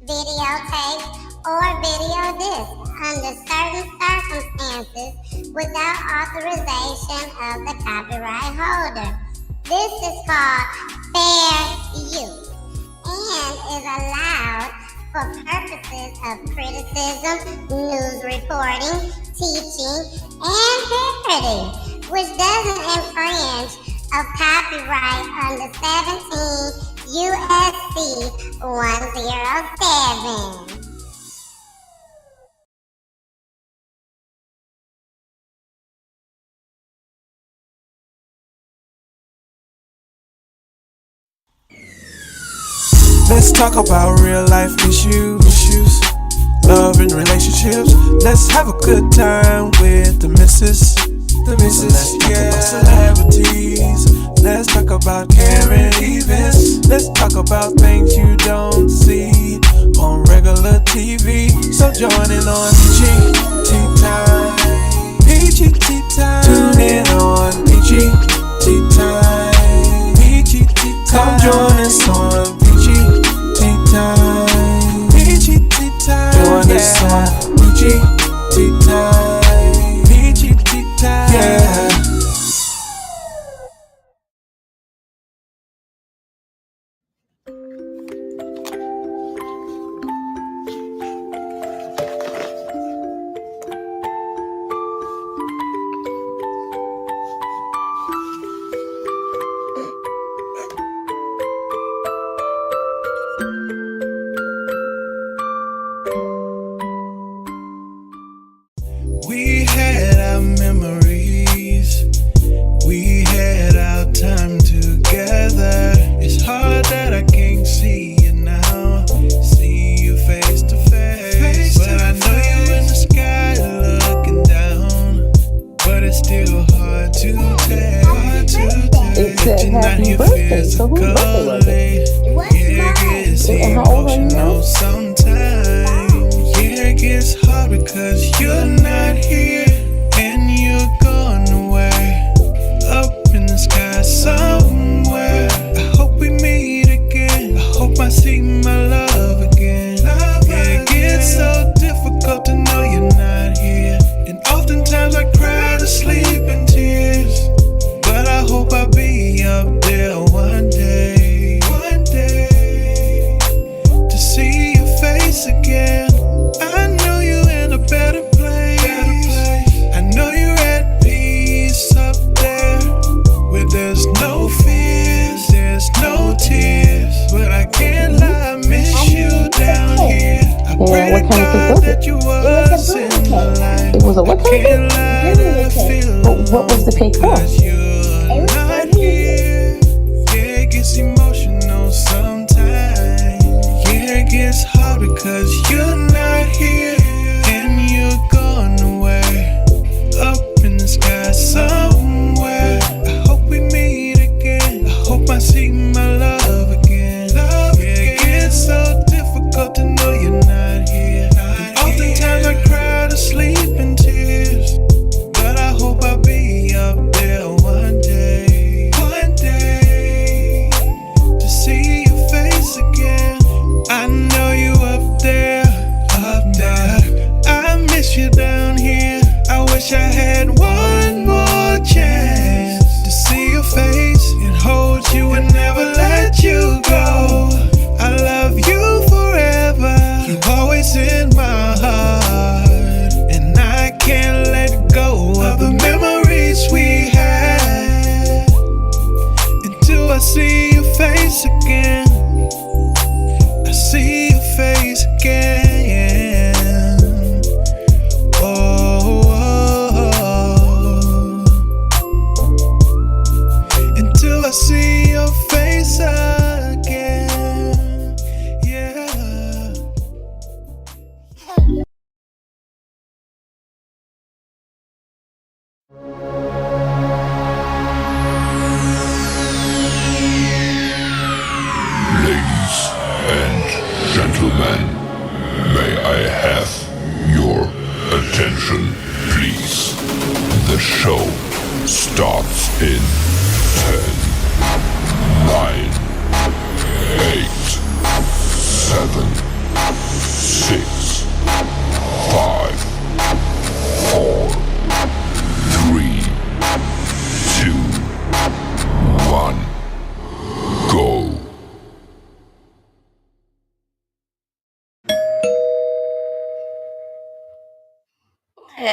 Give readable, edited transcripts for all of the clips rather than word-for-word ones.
videotape, or video disc under certain circumstances without authorization of the copyright holder. This is called fair use and is allowed for purposes of criticism, news reporting, teaching, and parody, which doesn't infringe of copyright under 17 U.S.C. 107. Let's talk about real life issues, love and relationships. Let's have a good time with the missus. Let's talk about celebrities. Let's talk about caring events. Let's talk about things you don't see on regular TV. So join in on Peachy Tea Tyme. Peachy Tea Tyme. Tune in on Peachy Tea Tyme. Peachy Tea Tyme. Come join us on Peachy Tea Tyme. Peachy Tea Tyme. Join us on Peachy Tea Tyme. Peachy Tea Tyme. Yeah. We had our memories, we had our time together. It's hard that I can't see you now, see you face to face. But I know you in the sky looking down, but it's still hard to tell. It said happy birthday, so whose birthday was it? What's mine? Gets And how old are you now? emotional sometimes. Yeah, it gets hard because you're not here and you're gone away, up in the sky somewhere. I hope we meet again. I hope I see my love again. Yeah, it gets so difficult to know you're not here, and oftentimes I cry to sleep in tears. But I hope I'll be up there one day, to see your face again. I know you're in a better place. I know you're at peace up there, where there's no fears, there's no tears. But I can't lie, I miss you down here. I pray what to kind of cake God was that it? you was in my life. It was a what I kind of can't cake? lie that I feel What was the cake for? cause you're not here. Yeah, it gets emotional sometimes. Yeah, it gets hard because you're not here and you're gone away, up in the sky somewhere. I hope we meet again. I hope I see my love again. Yeah, it gets so difficult to know you're not here. And oftentimes I cry to sleep in tears. But I hope I'll be up there one day, to see your face again. I know you up there. I miss you down here. I wish I had one more chance to see your face and hold you and never let you go. I love you forever. You're always in my heart, and I can't let go of the memories we had until I see your face again. I see your face again. Until I see your face again. Yeah. Ladies and gentlemen, may I have your attention, please? The show starts in 10, 9, 8, 7, Hey.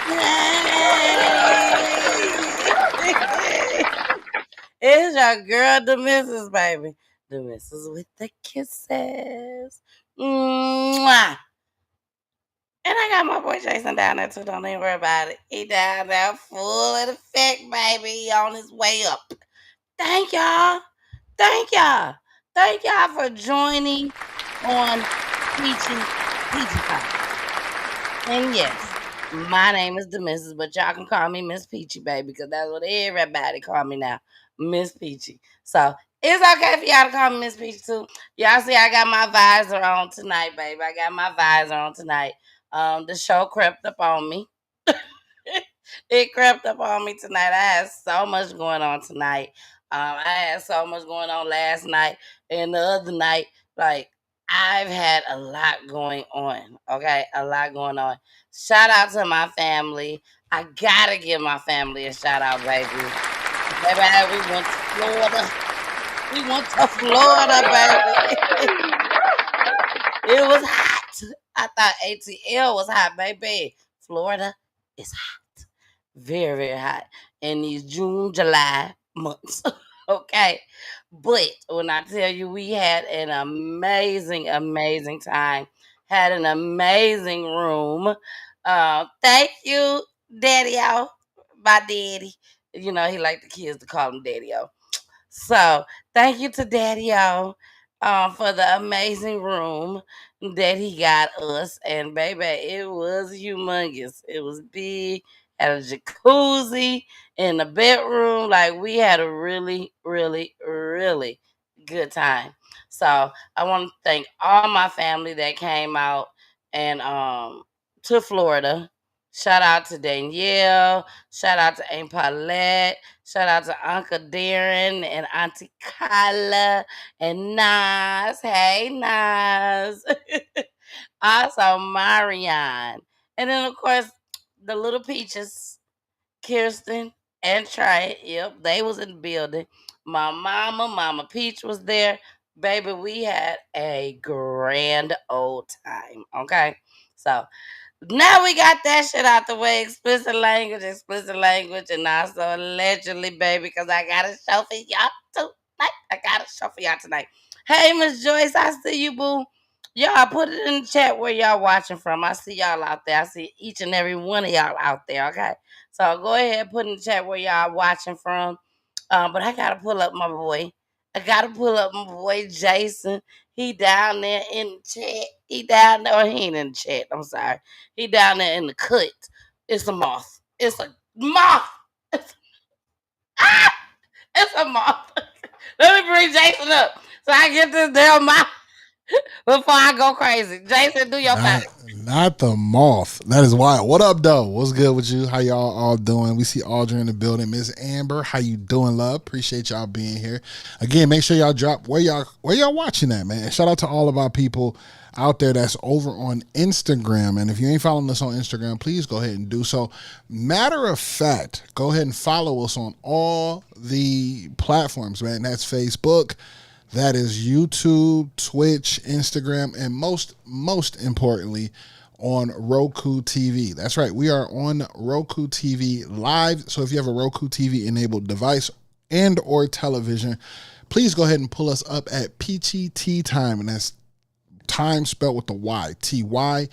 Hey. It's your girl, the missus, baby. The missus with the kisses. Mwah. And I got my boy Jason down there too. Don't even worry about it. He down there full of effect, baby. He on his way up. Thank y'all. Thank y'all. Thank y'all for joining on Peachy Tea Tyme. And yes, my name is the Missus, but y'all can call me Miss Peachy, baby, because that's what everybody call me now, Miss Peachy. So it's okay for y'all to call me Miss Peachy too. Y'all see, I got my visor on tonight, baby. I got my visor on tonight. The show crept up on me. It crept up on me tonight. I had so much going on tonight. I had so much going on last night and the other night. Like, I've had a lot going on. Okay, a lot going on. Shout out to my family. I gotta give my family a shout out, baby. Baby, we went to Florida. We went to Florida, baby. It was hot. I thought ATL was hot, baby. Florida is hot. Very, very hot in these June, July months. Okay. But when I tell you we had an amazing, amazing time, had an amazing room. Thank you, Daddy O, my daddy. You know, he like the kids to call him Daddy O. So thank you to Daddy O for the amazing room that he got us. And baby, it was humongous. It was big. Had a jacuzzi in the bedroom. Like we had a really, really, really good time. So I want to thank all my family that came out and to Florida. Shout out to Danielle. Shout out to Aunt Paulette. Shout out to Uncle Darren and Auntie Kyla and Nas. Hey, Nas. Also, Marianne. And then, of course, the little peaches, Kirsten and Trey. Yep, they was in the building. My Mama Peach was there. Baby, we had a grand old time. Okay. So now we got that shit out the way. Explicit language, and also allegedly, baby, because I got a show for y'all tonight. I got a show for y'all tonight. Hey, Miss Joyce, I see you, boo. Y'all put it in the chat where y'all watching from. I see y'all out there. I see each and every one of y'all out there. Okay, so go ahead, put in the chat where y'all watching from. But I gotta pull up my boy. I gotta pull up my boy Jason. He down there in the chat. He down there. He ain't in the chat. I'm sorry. He down there in the cut. It's a moth. It's a moth. Ah! It's a moth. Let me bring Jason up so I get this damn moth before I go crazy. Jason, do your thing. Not the moth. That is wild. What up, though? What's good with you? How y'all all doing? We see Audrey in the building. Miss Amber, how you doing, love? Appreciate y'all being here. Again, make sure y'all drop where y'all watching that, man. Shout out to all of our people out there that's over on Instagram. And if you ain't following us on Instagram, please go ahead and do so. Matter of fact, go ahead and follow us on all the platforms, man. That's Facebook. That is YouTube, Twitch, Instagram, and most importantly, on Roku TV. That's right. We are on Roku TV live. So if you have a Roku TV enabled device and or television, please go ahead and pull us up at Peachy Tea Tyme. And that's time spelled with the Y, Tyme.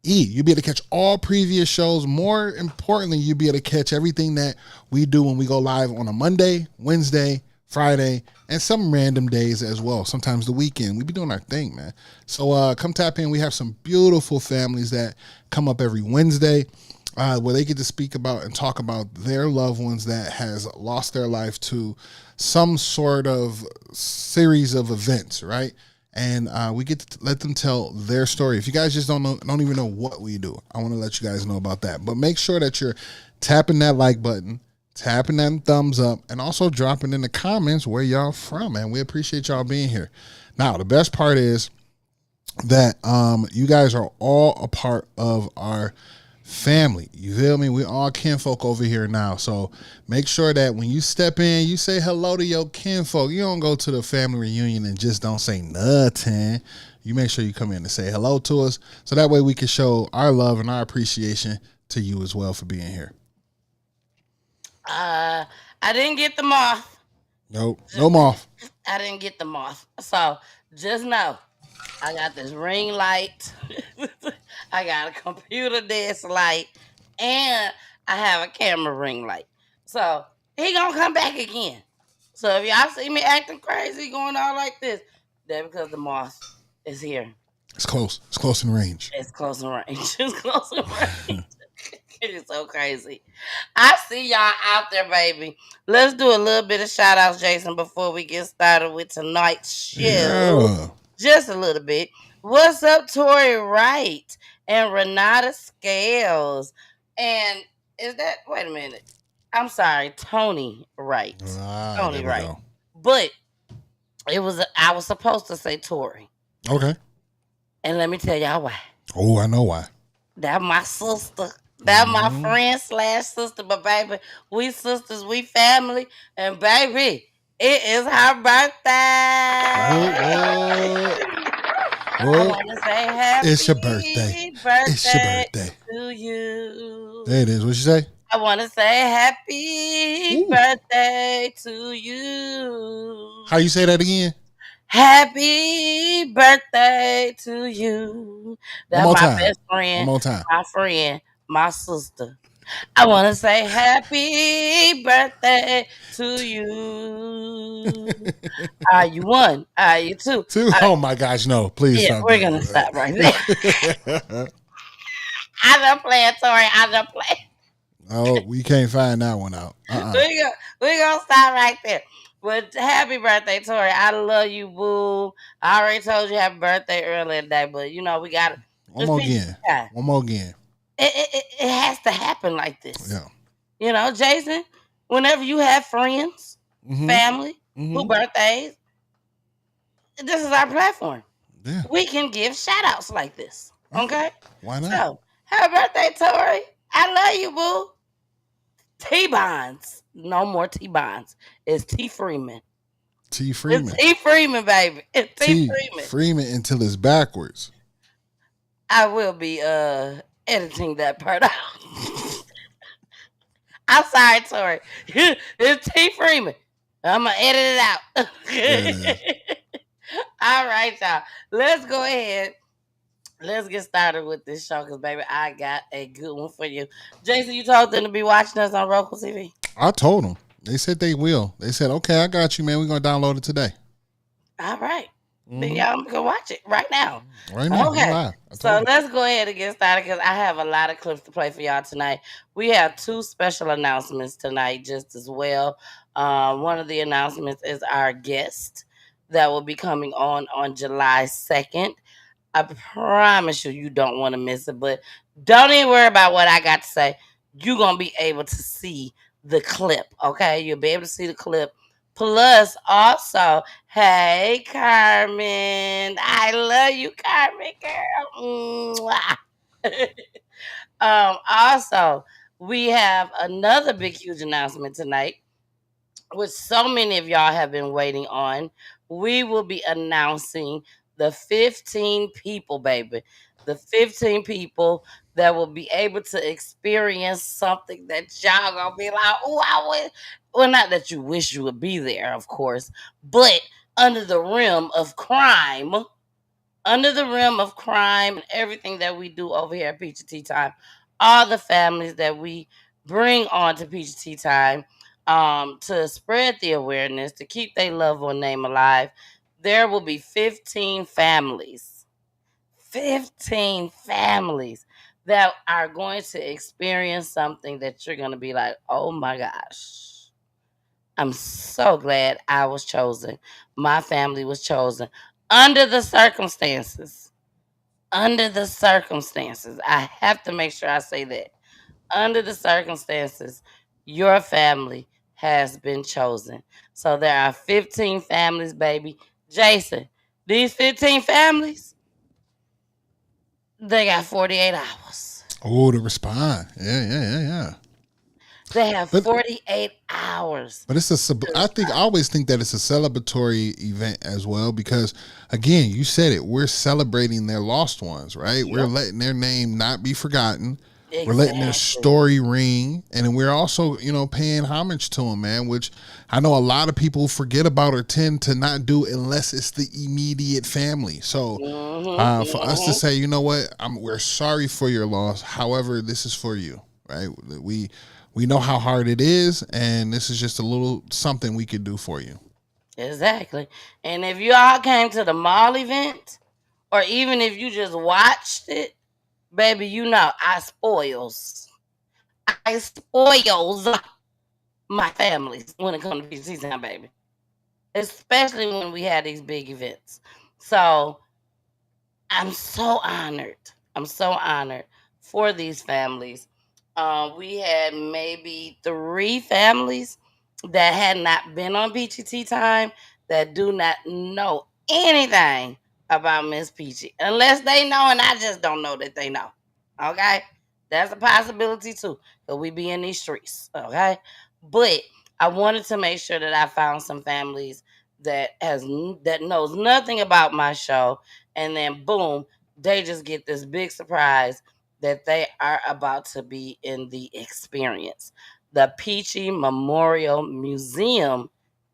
You'll be able to catch all previous shows. More importantly, you'll be able to catch everything that we do when we go live on a Monday, Wednesday, Friday, and some random days as well. Sometimes the weekend. We be doing our thing, man. So come tap in. We have some beautiful families that come up every Wednesday where they get to speak about and talk about their loved ones that has lost their life to some sort of series of events, right? And we get to let them tell their story. If you guys just don't even know what we do, I want to let you guys know about that. But make sure that you're tapping that like button, tapping that thumbs up, and also dropping in the comments where y'all from, man. We appreciate y'all being here. Now, the best part is that you guys are all a part of our family. You feel me? We all kinfolk over here now. So make sure that when you step in, you say hello to your kinfolk. You don't go to the family reunion and just don't say nothing. You make sure you come in and say hello to us. So that way we can show our love and our appreciation to you as well for being here. I didn't get the moth. Nope. No moth. I didn't get the moth. So just know I got this ring light. I got a computer desk light, and I have a camera ring light. So he gonna come back again. So if y'all see me acting crazy, going on like this, that because the moth is here. It's close. It's close in range. It's close in range. It's close in range. It's so crazy. I see y'all out there, baby. Let's do a little bit of shout outs, Jason, before we get started with tonight's show. Yeah. Just a little bit. What's up, Tori Wright and Renata Scales? And is that, wait a minute. I'm sorry, Tony Wright. Tony there we Wright. go. But I was supposed to say Tori. Okay. And let me tell y'all why. Oh, I know why. That my sister. That my friend / sister. But baby, we sisters, we family. And baby, it is her birthday. I want to say happy It's your birthday. It's your birthday to you. There it is. What you say? I want to say happy birthday to you. How you say that again? Happy birthday to you. That's my best friend. One more time. My friend, my sister. I want to say happy birthday to you. Are you one? Are you two? Oh my gosh, no. Please stop. We're going to stop right there. I don't play it, Tori. I don't play. Oh, we can't find that one out. We're going to stop right there. But happy birthday, Tori. I love you, boo. I already told you happy birthday earlier today, but you know, we got to. One more again. It has to happen like this. Yeah. You know, Jason, whenever you have friends, family, who birthdays, this is our platform. Yeah. We can give shout outs like this. Okay? Why not? So, happy birthday, Tori. I love you, boo. T-Bonds. No more T-Bonds. It's T. Freeman. T. Freeman. It's T. Freeman, baby. It's T. Freeman. Freeman until it's backwards. I will be editing that part out. I'm sorry, Tori. It's T. Freeman. I'm going to edit it out. Yeah. All right, y'all. Let's go ahead. Let's get started with this show because, baby, I got a good one for you. Jason, you told them to be watching us on Roku TV? I told them. They said they will. They said, okay, I got you, man. We're going to download it today. All right. Then y'all can watch it right now. Right now. Okay. So let's go ahead and get started because I have a lot of clips to play for y'all tonight. We have 2 special announcements tonight just as well. One of the announcements is our guest that will be coming on July 2nd. I promise you don't want to miss it, but don't even worry about what I got to say. You're going to be able to see the clip, okay? You'll be able to see the clip. Plus, also, hey, Carmen. I love you, Carmen, girl. Also, we have another big, huge announcement tonight, which so many of y'all have been waiting on. We will be announcing the 15 people, baby. The 15 people that will be able to experience something that y'all gonna be like, oh, I would. Well, not that you wish you would be there, of course, but under the rim of crime, and everything that we do over here at Peachy Tea Tyme, all the families that we bring on to Peachy Tea Tyme to spread the awareness, to keep their loved one name alive. There will be 15 families that are going to experience something that you're going to be like, oh my gosh, I'm so glad I was chosen. My family was chosen under the circumstances. I have to make sure I say that. Under the circumstances, your family has been chosen. So there are 15 families, baby. Jason, these 15 families, they got 48 hours. Oh, to respond. Yeah. They have But 48 hours. But I always think that it's a celebratory event as well because, again, you said it. We're celebrating their lost ones, right? Yep. We're letting their name not be forgotten. Exactly. We're letting their story ring, and then we're also, paying homage to them, man. Which I know a lot of people forget about or tend to not do unless it's the immediate family. So, for us to say, you know what, we're sorry for your loss. However, this is for you, right? We know how hard it is, and this is just a little something we could do for you. Exactly. And if you all came to the mall event, or even if you just watched it, baby, I spoils my families when it comes to Peachy Tea Tyme, baby. Especially when we had these big events. So I'm so honored. I'm so honored for these families. We had maybe 3 families that had not been on Peachy Tea Tyme that do not know anything about Miss Peachy. Unless they know and I just don't know that they know. Okay? That's a possibility too. Because we be in these streets. Okay? But I wanted to make sure that I found some families that knows nothing about my show, and then boom, they just get this big surprise that they are about to be in the experience, the Peachy Memorial Museum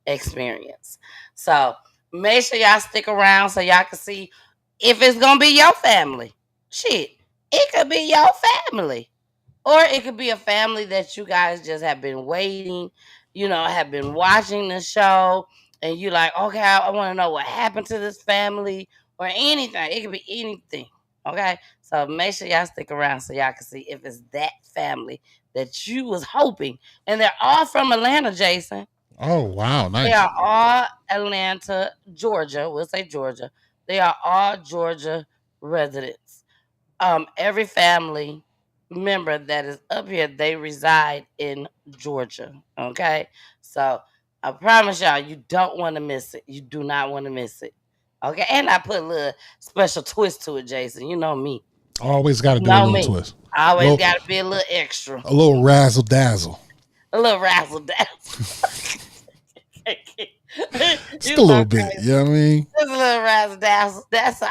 experience. So make sure y'all stick around so y'all can see if it's gonna be your family. Shit, it could be your family. Or it could be a family that you guys just have been waiting, have been watching the show, and you like, okay, I want to know what happened to this family or anything. It could be anything. Okay. So make sure y'all stick around so y'all can see if it's that family that you was hoping. And they're all from Atlanta, Jason. Oh, wow. Nice. They are all Atlanta, Georgia. We'll say Georgia. They are all Georgia residents. Every family member that is up here, they reside in Georgia. Okay. So I promise y'all, you don't want to miss it. You do not want to miss it. Okay. And I put a little special twist to it, Jason. You know me. Always got to do a little twist. I always got to be a little extra. A little razzle dazzle. A little razzle dazzle. Just a little bit. You know what I mean? Just a little razzle dazzle. That's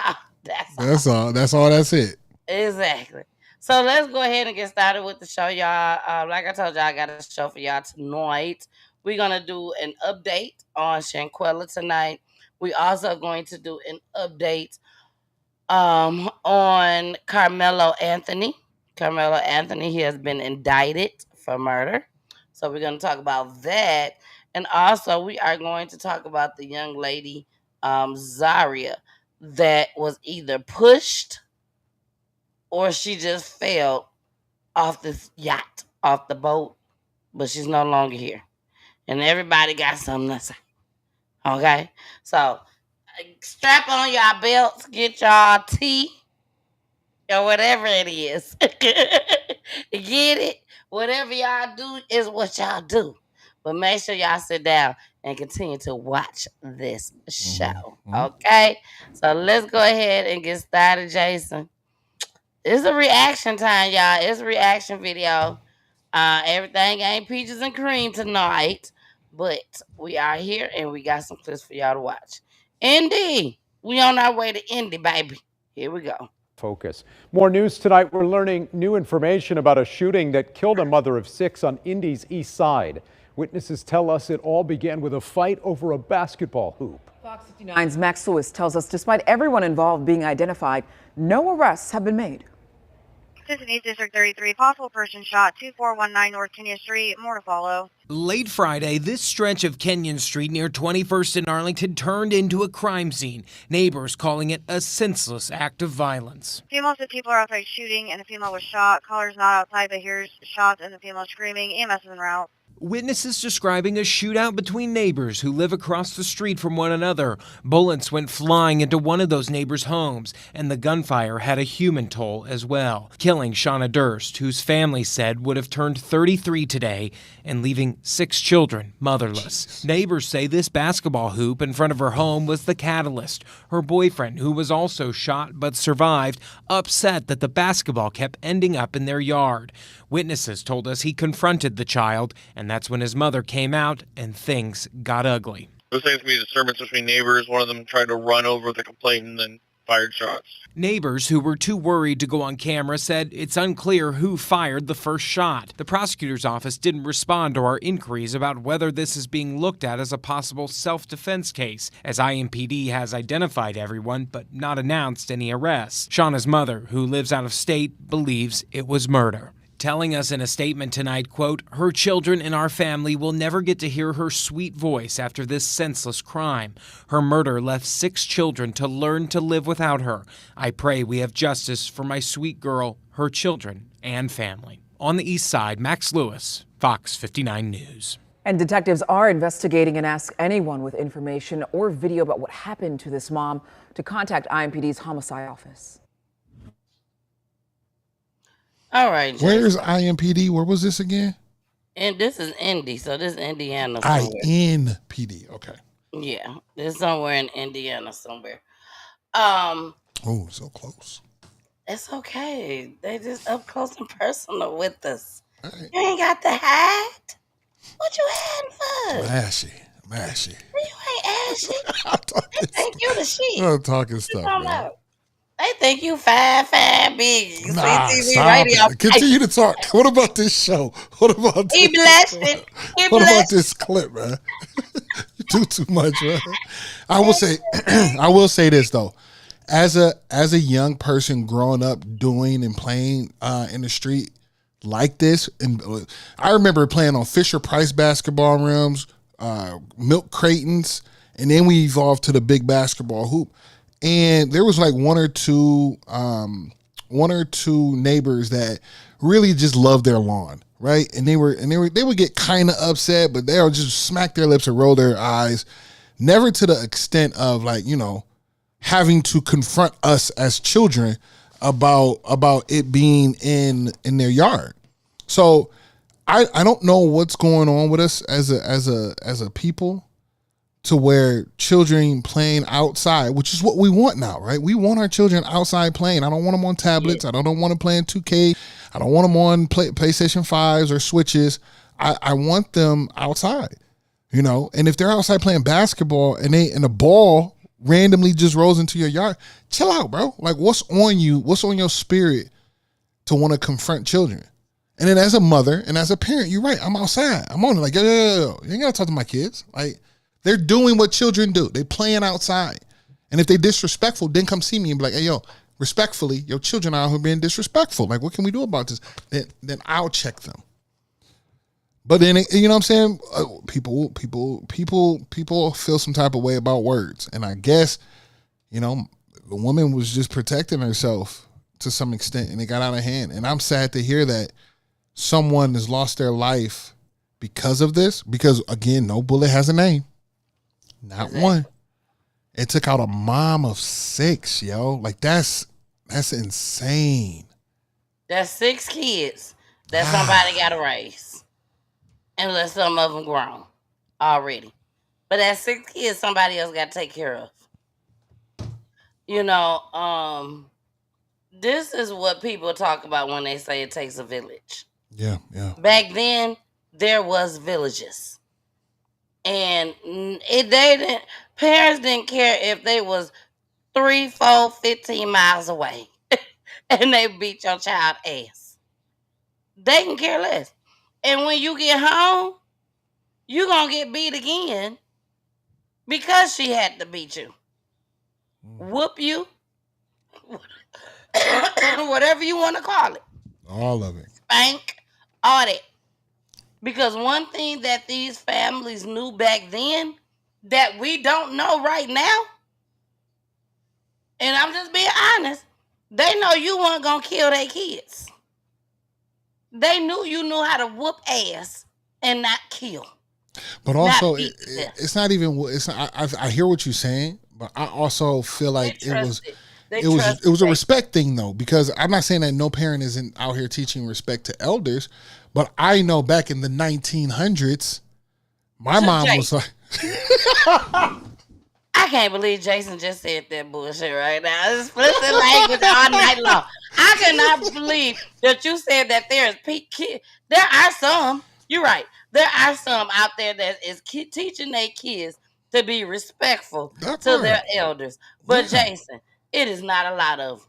all. That's it. Exactly. So let's go ahead and get started with the show, y'all. Like I told y'all, I got a show for y'all tonight. We're gonna do an update on Shanquella tonight. We also going to do an update on Karmelo Anthony. Karmelo Anthony, he has been indicted for murder. So we're gonna talk about that. And also we are going to talk about the young lady, Zaria, that was either pushed or she just fell off this yacht, off the boat, but she's no longer here. And everybody got something to say. Okay? So strap on y'all belts, get y'all tea, or whatever it is. Get it? Whatever y'all do is what y'all do. But make sure y'all sit down and continue to watch this show. Okay? So let's go ahead and get started, Jason. It's a reaction time, y'all. It's a reaction video. Everything ain't peaches and cream tonight, but we are here and we got some clips for y'all to watch. Indy, we on our way to Indy, baby. Here we go. Focus. More news tonight. We're learning new information about a shooting that killed a mother of 6 on Indy's east side. Witnesses tell us it all began with a fight over a basketball hoop. Fox 59's Max Lewis tells us despite everyone involved being identified, no arrests have been made. Cincinnati District 33, possible person shot, 2419 North Kenyon Street, more to follow. Late Friday, this stretch of Kenyon Street near 21st and Arlington turned into a crime scene. Neighbors calling it a senseless act of violence. Females said people are outside shooting and a female was shot. Caller's not outside but hears shots and the female screaming. EMS is en route. Witnesses describing a shootout between neighbors who live across the street from one another. Bullets went flying into one of those neighbors' homes, and the gunfire had a human toll as well, killing Shauna Durst, whose family said would have turned 33 today, and leaving 6 children motherless. Neighbors say this basketball hoop in front of her home was the catalyst. Her boyfriend, who was also shot but survived, upset that the basketball kept ending up in their yard. Witnesses told us he confronted the child, and that's when his mother came out and things got ugly. There seems to be disturbance between neighbors. One of them tried to run over the complainant and then fired shots. Neighbors who were too worried to go on camera said it's unclear who fired the first shot. The prosecutor's office didn't respond to our inquiries about whether this is being looked at as a possible self-defense case, as IMPD has identified everyone but not announced any arrests. Shauna's mother, who lives out of state, believes it was murder, telling us in a statement tonight, quote, "Her children and our family will never get to hear her sweet voice after this senseless crime. Her murder left 6 children to learn to live without her. I pray we have justice for my sweet girl, her children, and family." On the east side, Max Lewis, Fox 59 News. And detectives are investigating and ask anyone with information or video about what happened to this mom to contact IMPD's homicide office. All right. Jason. Where's IMPD? Where was this again? And this is Indy, so this is Indiana somewhere. INPD. Okay. Yeah, this is somewhere in Indiana somewhere. Oh, so close. It's okay. They just up close and personal with us. Right. You ain't got to hide. What you hiding for? Mashy. You ain't ashy. They think you the shit. I'm talking stuff, man. They think you fine, big. Nah, CTV radio. Continue to talk. What about this show? What about this? He blushing. What about this clip, man? You do too much, man. I will say this though. As a young person growing up doing and playing in the street like this, and I remember playing on Fisher Price basketball rims, milk Creightons, and then we evolved to the big basketball hoop. And there was like one or two neighbors that really just loved their lawn, right? And they would get kind of upset, but they would just smack their lips and roll their eyes, never to the extent of like, you know, having to confront us as children about it being in their yard. So I don't know what's going on with us as a people, to where children playing outside, which is what we want now, right? We want our children outside playing. I don't want them on tablets. I don't want them playing 2K. I don't want them on PlayStation 5s or Switches. I want them outside, you know? And if they're outside playing basketball and the ball randomly just rolls into your yard, chill out, bro. Like, what's on you? What's on your spirit to want to confront children? And then as a mother and as a parent, you're right. I'm outside. I'm on it. Like, yo. You ain't got to talk to my kids. Like, they're doing what children do. They playing outside. And if they disrespectful, then come see me and be like, hey, yo, respectfully, your children are out here being disrespectful. Like, what can we do about this? Then I'll check them. But then, you know what I'm saying? People feel some type of way about words. And I guess, you know, the woman was just protecting herself to some extent, and it got out of hand. And I'm sad to hear that someone has lost their life because of this. Because, again, no bullet has a name. Not one. It took out a mom of 6, yo. Like, that's insane. That's 6 kids that somebody got to raise. Unless some of them grown already. But that's 6 kids somebody else got to take care of. You know, this is what people talk about when they say it takes a village. Yeah. Back then, there was villages. And parents didn't care if they was 3, 4, 15 miles away and they beat your child ass. They can care less. And when you get home, you're going to get beat again because she had to beat you. Whoop you. Whatever you want to call it. All of it. Spank. All that. Because one thing that these families knew back then that we don't know right now, and I'm just being honest, they know you weren't going to kill their kids. They knew you knew how to whoop ass and not kill, But not also, beat to death. it's not even. It's not, I hear what you're saying, but I also feel They like trusted. They it was trusted. a respect thing though, because I'm not saying that no parent isn't out here teaching respect to elders, but I know back in the 1900s, my mom was like, I can't believe Jason just said that bullshit right now. It's explicit language all night long. I cannot believe that you said that there is there are some. You're right. There are some out there that is teaching their kids to be respectful to their elders. But Jason, it is not a lot of them.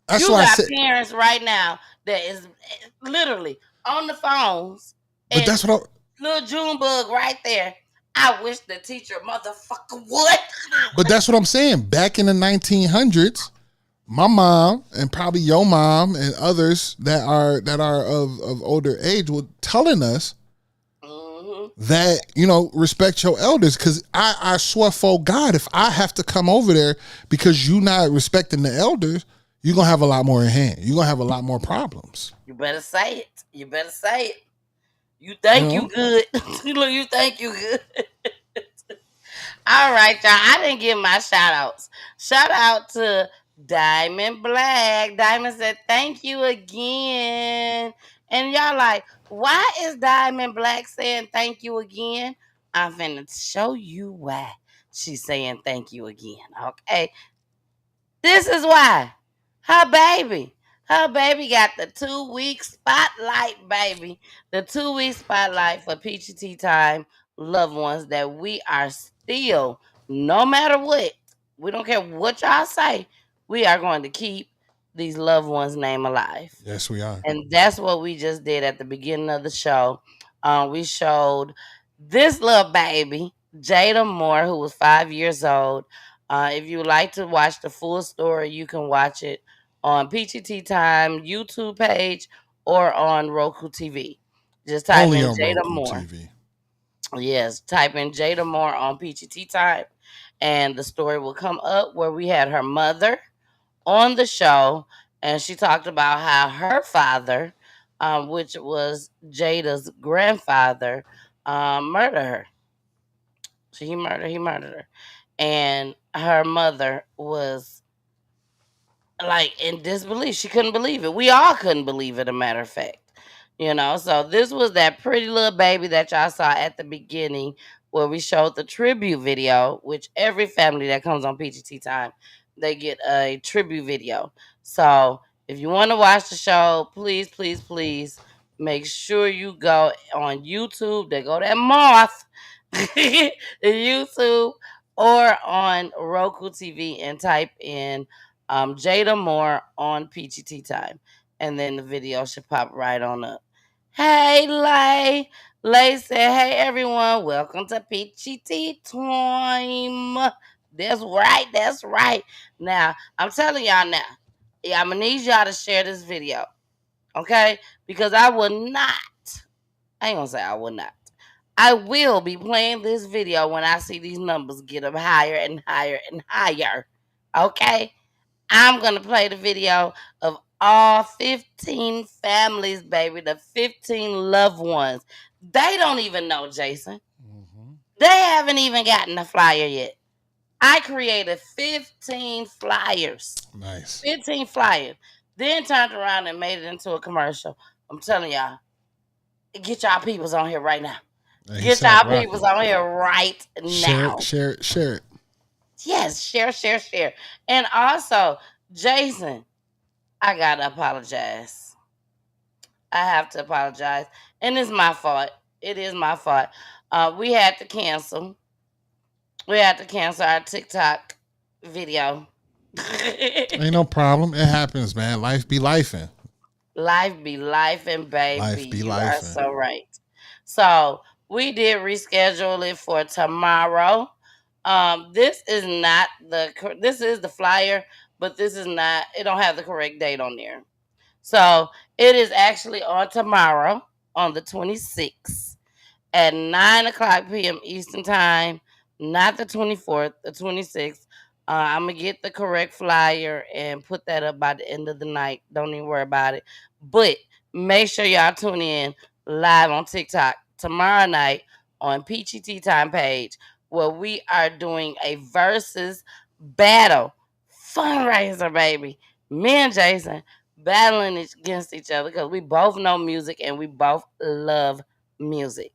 That's You why I got said. parents right now that is literally on the phones, But and that's what little Junebug right there. I wish the teacher motherfucker would. But that's what I'm saying. Back in the 1900s, my mom and probably your mom and others that are of older age were telling us that, respect your elders. Because I swear for God, if I have to come over there because you not respecting the elders, you're going to have a lot more in hand. You're going to have a lot more problems. You better say it. You better say it. You think you good. Look, you think you good. All right, y'all. I didn't give my shout outs. Shout out to Diamond Black. Diamond said, thank you again. And y'all like, why is Diamond Black saying thank you again? I'm finna show you why she's saying thank you again. Okay. This is why. Her baby. Her baby got the 2-week spotlight, baby. The 2-week spotlight for Peachy Tea Tyme loved ones that we are still, no matter what, we don't care what y'all say, we are going to keep these loved ones' name alive. Yes, we are. And that's what we just did at the beginning of the show. We showed this little baby, Jada Moore, who was 5 years old. If you would like to watch the full story, you can watch it on Peachy Tea Tyme YouTube page or on Roku TV. Just type Only in on Jada Roku Moore. TV. Yes, type in Jada Moore on Peachy Tea Tyme, and the story will come up where we had her mother on the show, and she talked about how her father, which was Jada's grandfather, murdered her. So he murdered her, and her mother was like in disbelief. She couldn't believe it. We all couldn't believe it, a matter of fact. So this was that pretty little baby that y'all saw at the beginning where we showed the tribute video, which every family that comes on PGT Time, they get a tribute video. So if you want to watch the show, please, please, please make sure you go on YouTube. They go that moth YouTube or on Roku TV and type in Jada Moore on Peachy Tea Tyme, and then the video should pop right on up. Hey, Lay. Lay said, hey, everyone. Welcome to Peachy Tea Tyme. That's right. That's right. Now, I'm telling y'all now, I'm going to need y'all to share this video. Okay? Because I will not, I ain't going to say I will not. I will be playing this video when I see these numbers get up higher and higher and higher. Okay? I'm going to play the video of all 15 families, baby, the 15 loved ones. They don't even know, Jason. They haven't even gotten the flyer yet. I created 15 flyers. Nice. 15 flyers. Then turned around and made it into a commercial. I'm telling y'all, get y'all peoples on here right now. Get y'all peoples on here right now. Share it. Yes, share. And also, Jason, I gotta apologize. I have to apologize. And it's my fault. It is my fault. We had to cancel. We had to cancel our TikTok video. Ain't no problem. It happens, man. Life be lifing. Life be lifing, baby. Life be you lifing. are so right. So we did reschedule it for tomorrow. This is the flyer, but this is not, it don't have the correct date on there. So it is actually on tomorrow on the 26th at 9:00 p.m. Eastern Time, not the 24th, the 26th. I'm going to get the correct flyer and put that up by the end of the night. Don't even worry about it. But make sure y'all tune in live on TikTok tomorrow night on Peachy Tea Tyme page, where we are doing a versus battle fundraiser, baby. Me and Jason battling against each other because we both know music and we both love music.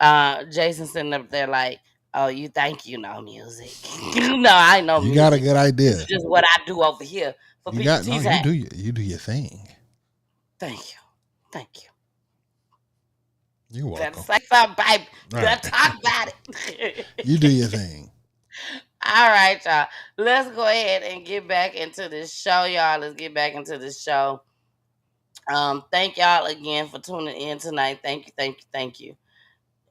Jason sitting up there like, "Oh, you think you know music? No, I know You got a music. good This idea. is just what I do over here for You got no. PGT time." You do your thing. Thank you, thank you. You're Better welcome. say something, baby. Right. Better talk about it. You do your thing. All right, y'all. Let's go ahead and get back into this show, y'all. Let's get back into this show. Thank y'all again for tuning in tonight. Thank you, thank you, thank you.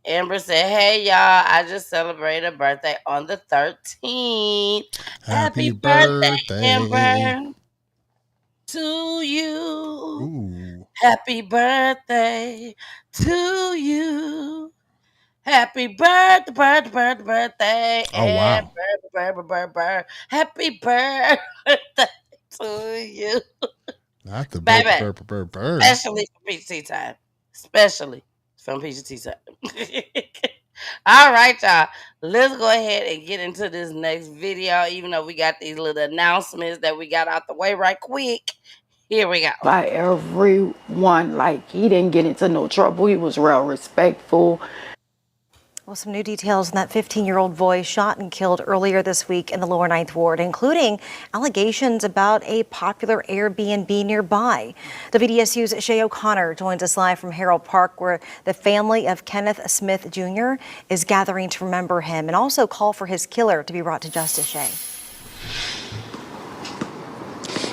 Amber said, "Hey y'all, I just celebrated a birthday on the 13th. Happy Happy birthday, birthday. Amber, to you. Ooh. Happy birthday to you. Happy birthday, Oh and wow. happy birthday to you, Not the baby. bird. Especially for PGT time. Especially from PGT time. All right, y'all. Let's go ahead and get into this next video. Even though we got these little announcements that we got out the way right quick. Here we go. By everyone, like he didn't get into no trouble. He was real respectful. Well, some new details on that 15-year-old boy shot and killed earlier this week in the Lower Ninth Ward, including allegations about a popular Airbnb nearby. WDSU's Shay O'Connor joins us live from Harold Park, where the family of Kenneth Smith Jr. is gathering to remember him and also call for his killer to be brought to justice. Shay.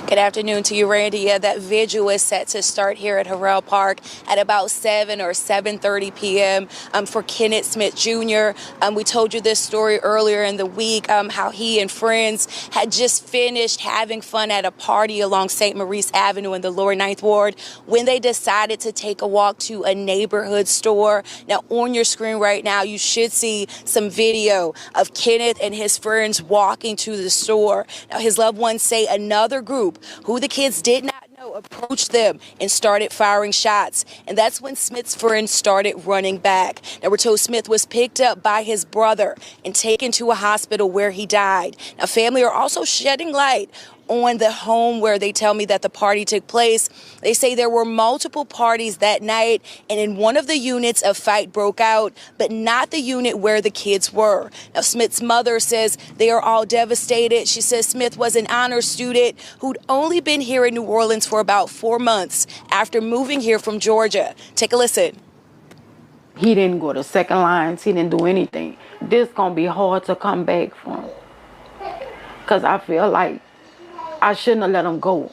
Good afternoon to you, Randy. Yeah, that vigil is set to start here at Harrell Park at about 7 or 7:30 p.m. For Kenneth Smith Jr. We told you this story earlier in the week, how he and friends had just finished having fun at a party along St. Maurice Avenue in the Lower Ninth Ward when they decided to take a walk to a neighborhood store. Now, on your screen right now, you should see some video of Kenneth and his friends walking to the store. Now, his loved ones say another group who the kids did not know approached them and started firing shots. And that's when Smith's friends started running back. Now, we're told Smith was picked up by his brother and taken to a hospital where he died. Now, family are also shedding light on the home where they tell me that the party took place. They say there were multiple parties that night, and in one of the units, a fight broke out, but not the unit where the kids were. Now, Smith's mother says they are all devastated. She says Smith was an honor student who'd only been here in New Orleans for about 4 months after moving here from Georgia. Take a listen. He didn't go to second lines. He didn't do anything. This gonna be hard to come back from, because I feel like I shouldn't have let him go.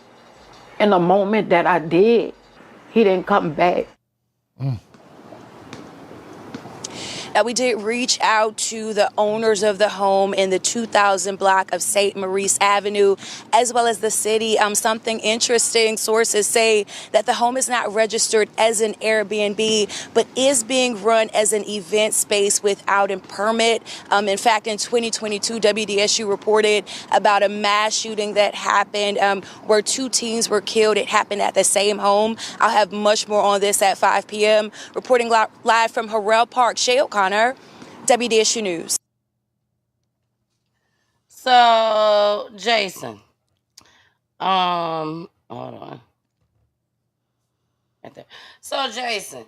In the moment that I did, he didn't come back. Now, we did reach out to the owners of the home in the 2000 block of St. Maurice Avenue, as well as the city. Something interesting, sources say that the home is not registered as an Airbnb, but is being run as an event space without a permit. In fact, in 2022, WDSU reported about a mass shooting that happened where 2 teens were killed. It happened at the same home. I'll have much more on this at 5 p.m. Reporting live from Harrell Park, Shay O'Connor, WDSU News. So, Jason, hold on. Right there. So, Jason,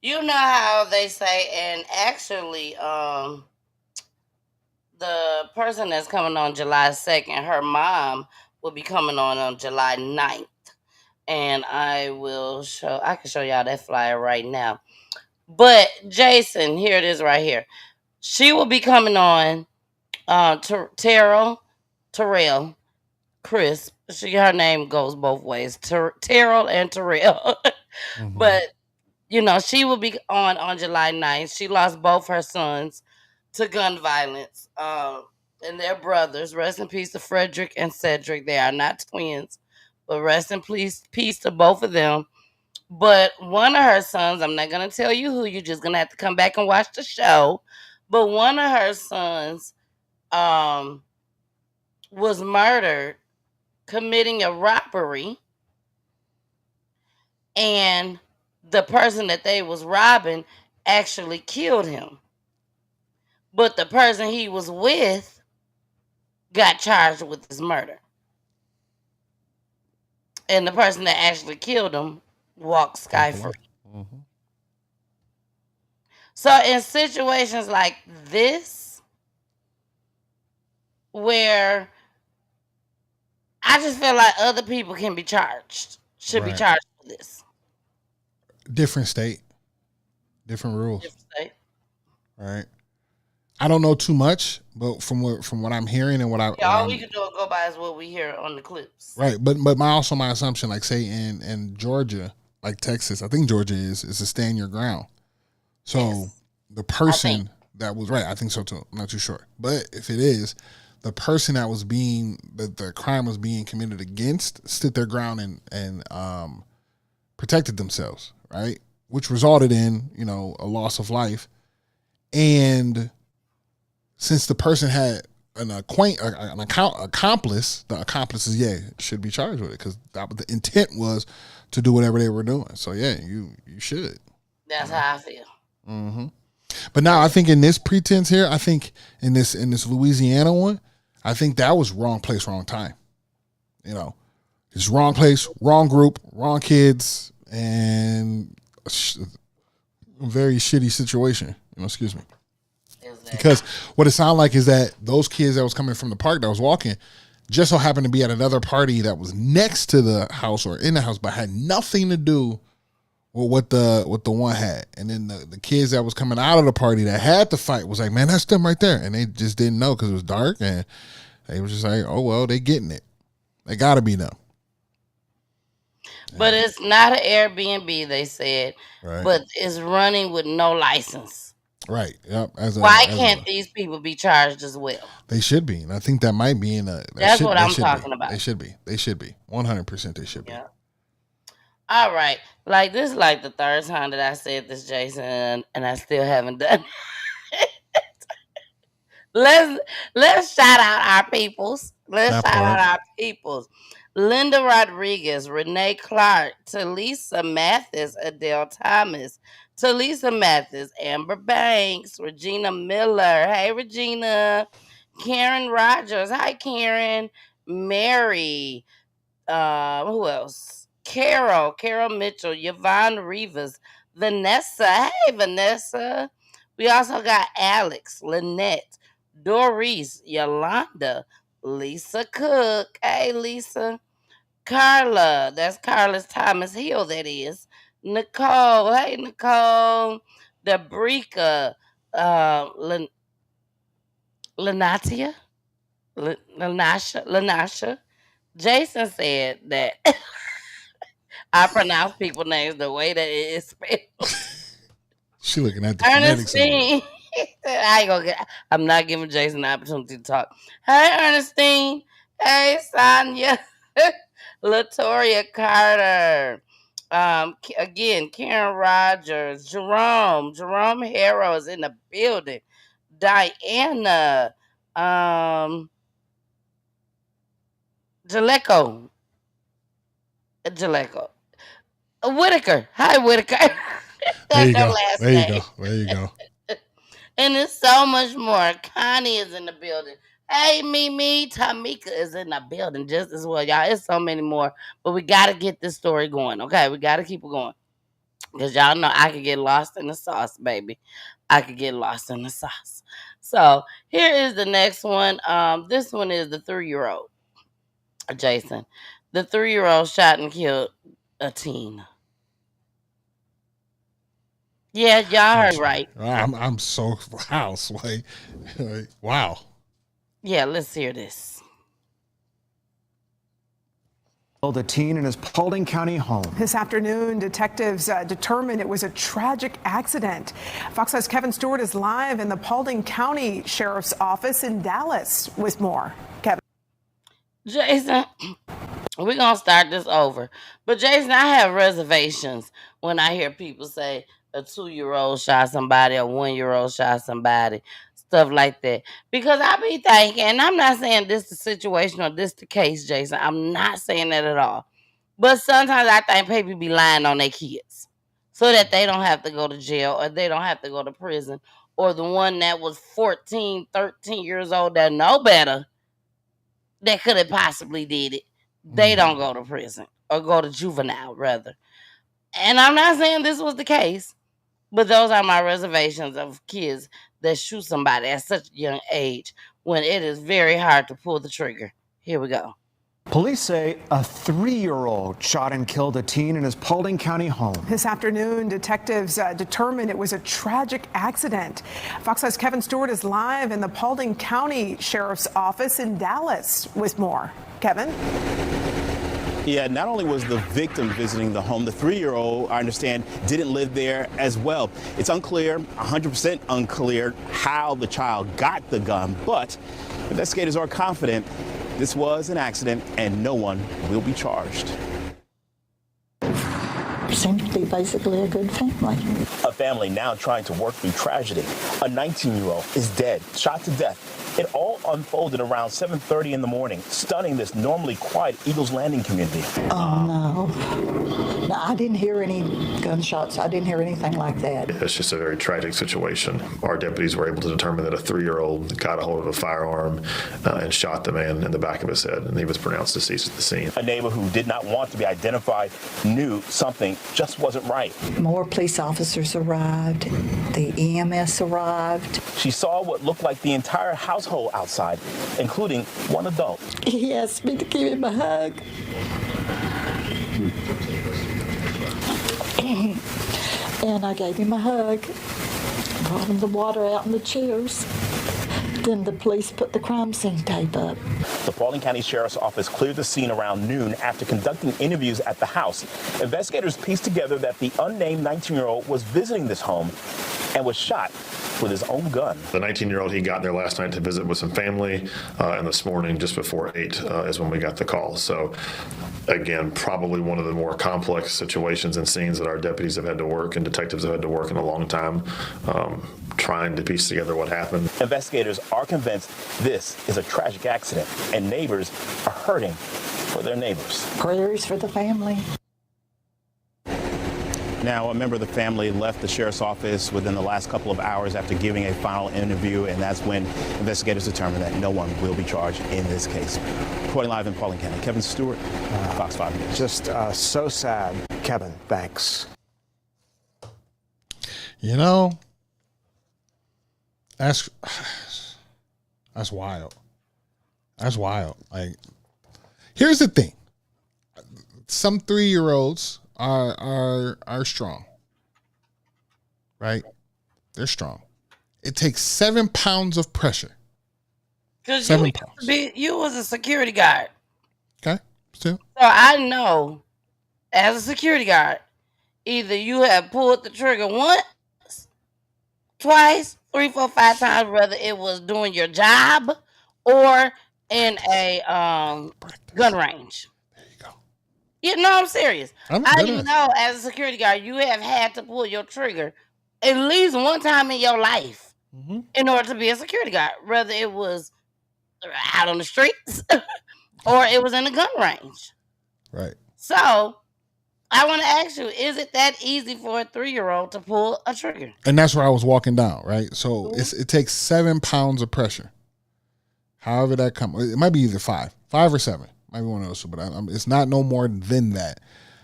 you know how they say, and actually, the person that's coming on July 2nd, her mom will be coming on July 9th. And I can show y'all that flyer right now. But Jason, here it is right here. She will be coming on Terrell, Chris. Her name goes both ways. Terrell and Terrell. But she will be on July 9th. She lost both her sons to gun violence. And they're brothers. Rest in peace to Frederick and Cedric. They are not twins. But rest in peace to both of them. But one of her sons, I'm not going to tell you who, you're just going to have to come back and watch the show. But one of her sons was murdered committing a robbery. And the person that they was robbing actually killed him. But the person he was with got charged with his murder. And the person that actually killed him walked sky-free. Mm-hmm. So in situations like this, where I just feel like other people can be charged, should be Right. charged for this. Different state, different rules. Different state. Right. I don't know too much, but from what I'm hearing and All we can do is go by is what we hear on the clips. right. But my assumption, like say in Georgia, like Texas, I think Georgia is to stand your ground. So the person that was right, I think so too. I'm not too sure, but if it is, the person that was the crime was being committed against stood their ground and protected themselves, right? Which resulted in a loss of life, and since the person had an accomplice, the accomplices should be charged with it because the intent was to do whatever they were doing. So you should. That's how I feel. Mm-hmm. But now I think in this pretense here, I think in this Louisiana one, I think that was wrong place, wrong time. It's wrong place, wrong group, wrong kids, and a very shitty situation. Excuse me. Exactly. Because what it sounded like is that those kids that was coming from the park that was walking just so happened to be at another party that was next to the house or in the house, but had nothing to do with what the one had. And then the kids that was coming out of the party that had the fight was like, man, that's them right there. And they just didn't know because it was dark, and they was just like, oh well, they getting it. They gotta be them. But it's not an Airbnb, they said. Right. But it's running with no license. Right. Yep. Why can't these people be charged as well? They should be, and I think that might be in a. That's what I'm talking about. They should be. 100%. They should be. Yeah. All right. Like this is like the third time that I said this, Jason, and I still haven't done it. Let's shout out our peoples. Let's shout out our peoples. Linda Rodriguez, Renee Clark, Talisa Mathis, Adele Thomas, Talisa Mathis, Amber Banks, Regina Miller. Hey, Regina. Karen Rogers. Hi, Karen. Mary. Who else? Carol Mitchell, Yvonne Rivas, Vanessa. Hey, Vanessa. We also got Alex, Lynette, Doris, Yolanda, Lisa Cook. Hey, Lisa. Carla. That's Carla's Thomas Hill, that is. Nicole. Hey, Nicole. Dabrika. Lanatia. Lanasha. Jason said that I pronounce people's names the way that it is spelled. She looking at the Ernestine. I'm not giving Jason the opportunity to talk. Hey, Ernestine. Hey, Sonia. Latoria Carter. Again, Karen Rogers. Jerome Harrow is in the building. Diana. Jaleco. Whitaker. Hi, Whitaker. There you go. There you go. And there's so much more. Connie is in the building. Hey, Mimi. Tamika is in the building just as well, y'all. It's so many more. But we got to get this story going, okay? We got to keep it going. Because y'all know I could get lost in the sauce, baby. I could get lost in the sauce. So here is the next one. This one is the 3-year-old. Jason. The 3-year-old shot and killed a teen. Yeah, y'all heard right. I'm so wow. Yeah, let's hear this. The teen in his Paulding County home. This afternoon, detectives determined it was a tragic accident. Fox 5's Kevin Stewart is live in the Paulding County Sheriff's Office in Dallas with more. Kevin. Jason, we're going to start this over. But Jason, I have reservations when I hear people say a 2-year-old shot somebody, a 1-year-old shot somebody, stuff like that. Because I be thinking, and I'm not saying this the situation or this the case, Jason. I'm not saying that at all. But sometimes I think people be lying on their kids. so that they don't have to go to jail or they don't have to go to prison, or the one that was 14, 13 years old that know better that could have possibly did it, they don't go to prison or go to juvenile rather. And I'm not saying this was the case, but those are my reservations of kids that shoot somebody at such a young age when it is very hard to pull the trigger. Here we go. Police say a 3-year-old shot and killed a teen in his Paulding County home. This afternoon, detectives determined it was a tragic accident. Fox 5's Kevin Stewart is live in the Paulding County Sheriff's Office in Dallas with more. Kevin? Yeah, not only was the victim visiting the home, the 3-year-old, I understand, didn't live there as well. It's unclear, 100% unclear, how the child got the gun, but investigators are confident this was an accident and no one will be charged. Seems to be basically a good family. A family now trying to work through tragedy. A 19-year-old is dead, shot to death. It all unfolded around 7:30 in the morning, stunning this normally quiet Eagles Landing community. Oh, no. No, I didn't hear any gunshots. I didn't hear anything like that. It's just a very tragic situation. Our deputies were able to determine that a 3-year-old got a hold of a firearm and shot the man in the back of his head, and he was pronounced deceased at the scene. A neighbor who did not want to be identified knew something just wasn't right. More police officers arrived. The EMS arrived. She saw what looked like the entire household outside, including one adult. He asked me to give him a hug. And I gave him a hug. Brought him the water out in the chairs. Then the police put the crime scene tape up. The Paulding County Sheriff's Office cleared the scene around noon after conducting interviews at the house. Investigators pieced together that the unnamed 19-year-old was visiting this home and was shot with his own gun. The 19-year-old, he got there last night to visit with some family, and this morning, just before 8, is when we got the call. So, again, probably one of the more complex situations and scenes that our deputies have had to work and detectives have had to work in a long time, trying to piece together what happened. Investigators are convinced this is a tragic accident, and neighbors are hurting for their neighbors. Prayers for the family. Now, a member of the family left the sheriff's office within the last couple of hours after giving a final interview, and that's when investigators determined that no one will be charged in this case. Reporting live in Paulding County, Kevin Stewart, Fox 5 News. Just so sad. Kevin, thanks. You know, that's wild. That's wild. Like, here's the thing. Some 3-year-olds are strong, right? They're strong. It takes 7 pounds of pressure. Because 7 pounds. You was a security guard. Okay, still. So I know, as a security guard, either you have pulled the trigger once, twice, 3, 4, 5 times, whether it was doing your job or in a gun range. You know, I'm serious. I know, as a security guard, you have had to pull your trigger at least one time in your life in order to be a security guard, whether it was out on the streets or it was in a gun range. Right. So I want to ask you, is it that easy for a 3-year-old to pull a trigger? And that's where I was walking down, right? So it takes 7 pounds of pressure. However that comes. It might be either 5 or 7. Might be one of those, but it's not no more than that.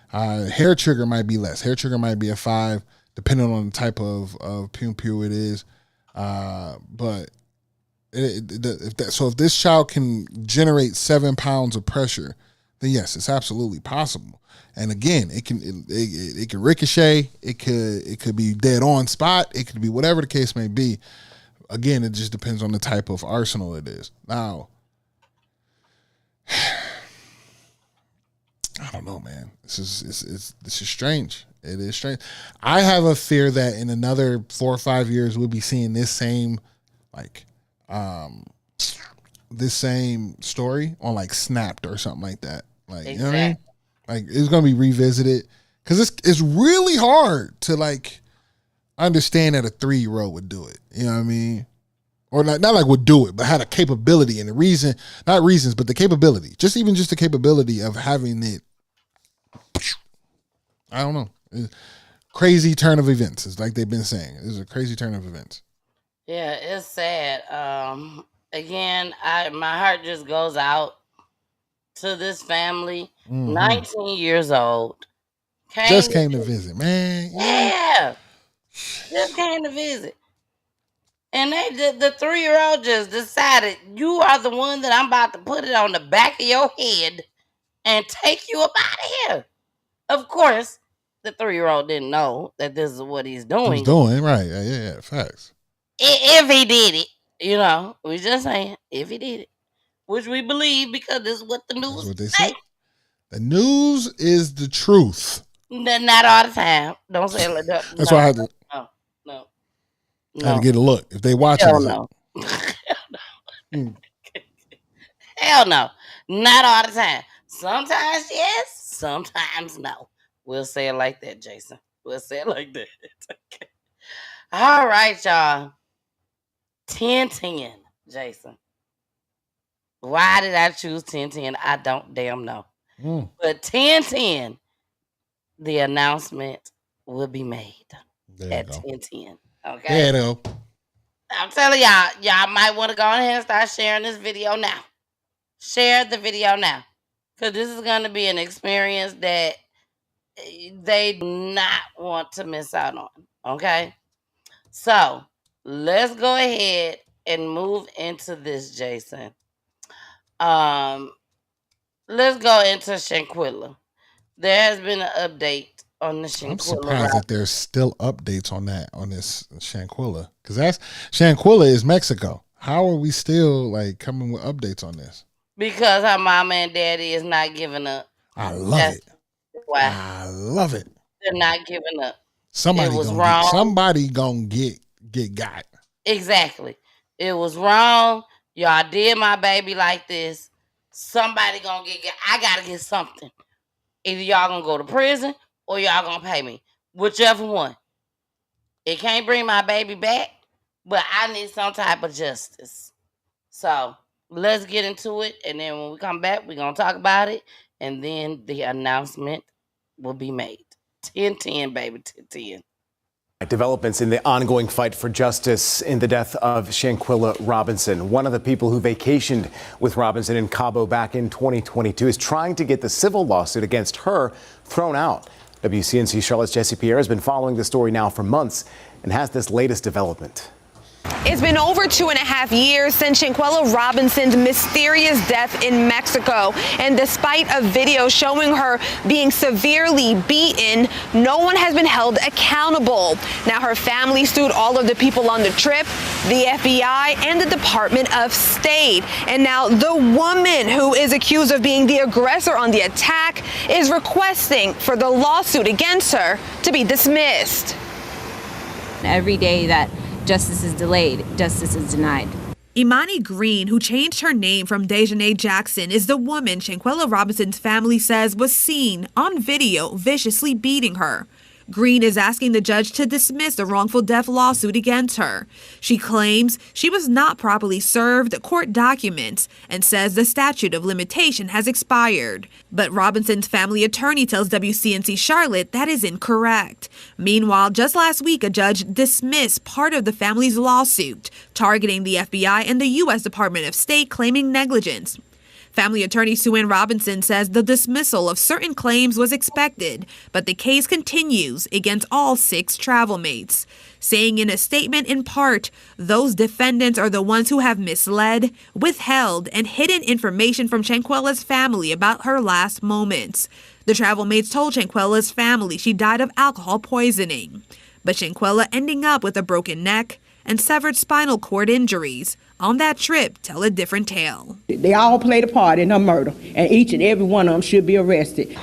Hair trigger might be less. Hair trigger might be a 5, depending on the type of pew pew it is. But if this child can generate 7 pounds of pressure, then yes, it's absolutely possible. And again, it can ricochet. It could be dead on spot. It could be whatever the case may be. Again, it just depends on the type of arsenal it is. Now, I don't know, man. This is strange. It is strange. I have a fear that in another 4 or 5 years we'll be seeing this same story on like Snapped or something like that. Like, exactly. You know what I mean? Like, it's gonna be revisited because it's really hard to like understand that a 3-year-old would do it. You know what I mean? Or not like would do it, but had a capability and the not the capability. Just the capability of having it. I don't know. crazy turn of events. It's like they've been saying. It's a crazy turn of events. Yeah, it's sad. Again, my heart just goes out to this family. 19 years old. Just came to visit, man. Yeah. Just came to visit. And the 3-year-old just decided, you are the one that I'm about to put it on the back of your head and take you up out of here. Of course, the 3-year-old didn't know that this is what he's doing. He was doing, right. Yeah, facts. If he did it, you know, we just saying, if he did it. Which we believe because this is what the news What they say. say. The news is the truth. Not all the time. Don't say it like that. That's why I had to. No. I had to get a look. If they watch Hell it, no. Hell no. Not all the time. Sometimes yes, sometimes no. We'll say it like that, Jason. We'll say it like that. Okay. All right, y'all. 10-10, Jason. Why did I choose 10-10? I don't damn know. But 10-10, the announcement will be made at 10-10. Okay. There you go. I'm telling y'all might want to go ahead and start sharing this video now. Share the video now. Because this is going to be an experience that they do not want to miss out on. Okay? So, let's go ahead and move into this, Jason. Let's go into Shanquella. There has been an update on the Shanquella. I'm surprised that there's still updates on this Shanquella. Because Shanquella is Mexico. How are we still like coming with updates on this? Because her mama and daddy is not giving up. I love it. Why? I love it. They're not giving up. Somebody it was gonna wrong. Somebody gonna get got. Exactly. It was wrong. Y'all did my baby like this. Somebody gonna get got. I gotta get something. Either y'all gonna go to prison or y'all gonna pay me. Whichever one. It can't bring my baby back, but I need some type of justice. So let's get into it. And then when we come back, we're gonna talk about it. And then the announcement will be made. 10-10, baby. 10-10. Developments in the ongoing fight for justice in the death of Shanquella Robinson. One of the people who vacationed with Robinson in Cabo back in 2022 is trying to get the civil lawsuit against her thrown out. WCNC Charlotte's Jesse Pier has been following the story now for months and has this latest development. It's been over 2.5 years since Shanquella Robinson's mysterious death in Mexico. And despite a video showing her being severely beaten, no one has been held accountable. Now her family sued all of the people on the trip, the FBI, and the Department of State. And now the woman who is accused of being the aggressor on the attack is requesting for the lawsuit against her to be dismissed. Every day that justice is delayed, justice is denied. Imani Green, who changed her name from Dejanay Jackson, is the woman Shanquella Robinson's family says was seen on video viciously beating her. Green is asking the judge to dismiss the wrongful death lawsuit against her. She claims she was not properly served court documents and says the statute of limitation has expired. But Robinson's family attorney tells WCNC Charlotte that is incorrect. Meanwhile, just last week, a judge dismissed part of the family's lawsuit, targeting the FBI and the U.S. Department of State, claiming negligence. Family attorney Sue-Ann Robinson says the dismissal of certain claims was expected, but the case continues against all 6 travel mates, saying in a statement in part, those defendants are the ones who have misled, withheld, and hidden information from Shanquella's family about her last moments. The travel mates told Shanquella's family she died of alcohol poisoning, but Shanquella ending up with a broken neck and severed spinal cord injuries on that trip tell a different tale. They all played a part in her murder, and each and every one of them should be arrested.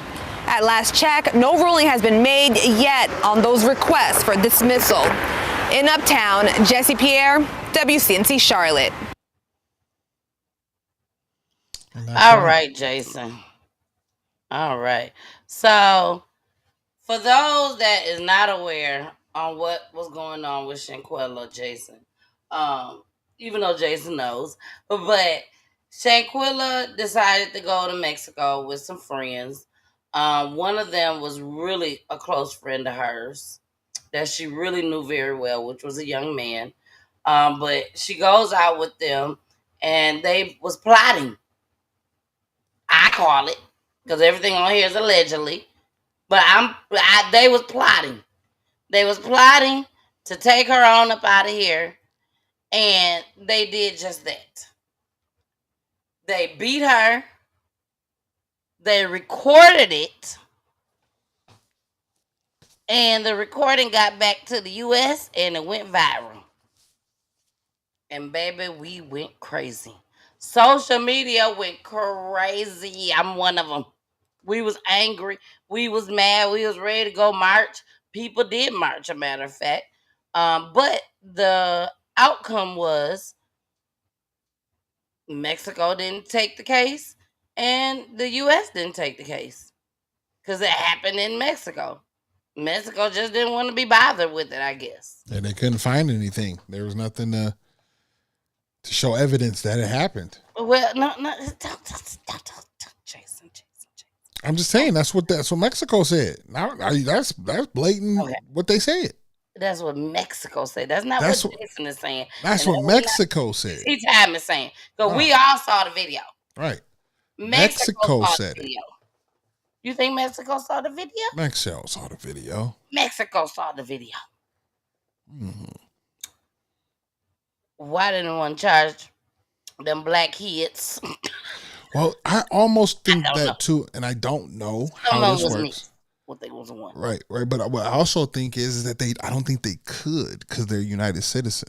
At last check, no ruling has been made yet on those requests for dismissal. In Uptown, Jesse Pier, WCNC Charlotte. All right, Jason. All right. So, for those that is not aware on what was going on with Shanquella, Jason, even though Jason knows, but Shanquella decided to go to Mexico with some friends. One of them was really a close friend of hers that she really knew very well, which was a young man. But she goes out with them, and they was plotting. I call it, because everything on here is allegedly. But they was plotting. They was plotting to take her on up out of here, and they did just that. They beat her. They recorded it, and the recording got back to the U.S. and it went viral. And baby, we went crazy. Social media went crazy. I'm one of them. We was angry. We was mad. We was ready to go march. People did march, a matter of fact. But the outcome was Mexico didn't take the case and the U.S. didn't take the case because it happened in Mexico. Mexico just didn't want to be bothered with it, I guess. And they couldn't find anything. There was nothing to show evidence that it happened. Well, no, Jason. I'm just saying that's what Mexico said. Now that's blatant what they said. That's what Mexico said. That's not what Jason is saying. That's what Mexico said. Tea Tyme is saying. Because we all saw the video. Right. Mexico saw said the video. You think Mexico saw the video? Mexico saw the video. Mexico saw the video. Mm-hmm. Why didn't one charge them black kids? Well, I almost think that too, and I don't know how this works. What they was one. Right. But what I also think is that I don't think they could because they're United States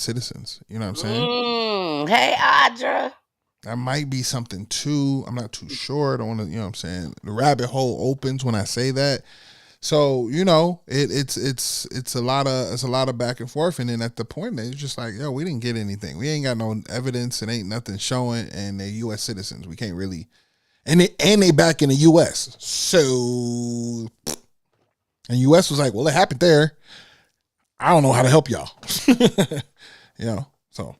citizens. You know what I'm saying? Hey, Audra. That might be something too. I'm not too sure. I don't want to, you know what I'm saying? The rabbit hole opens when I say that. So, you know, it's a lot of back and forth. And then at the point, it's just like, yo, we didn't get anything. We ain't got no evidence. It ain't nothing showing. And they're U.S. citizens. We can't really. And they back in the U.S. So, and U.S. was like, well, it happened there. I don't know how to help y'all. You know, so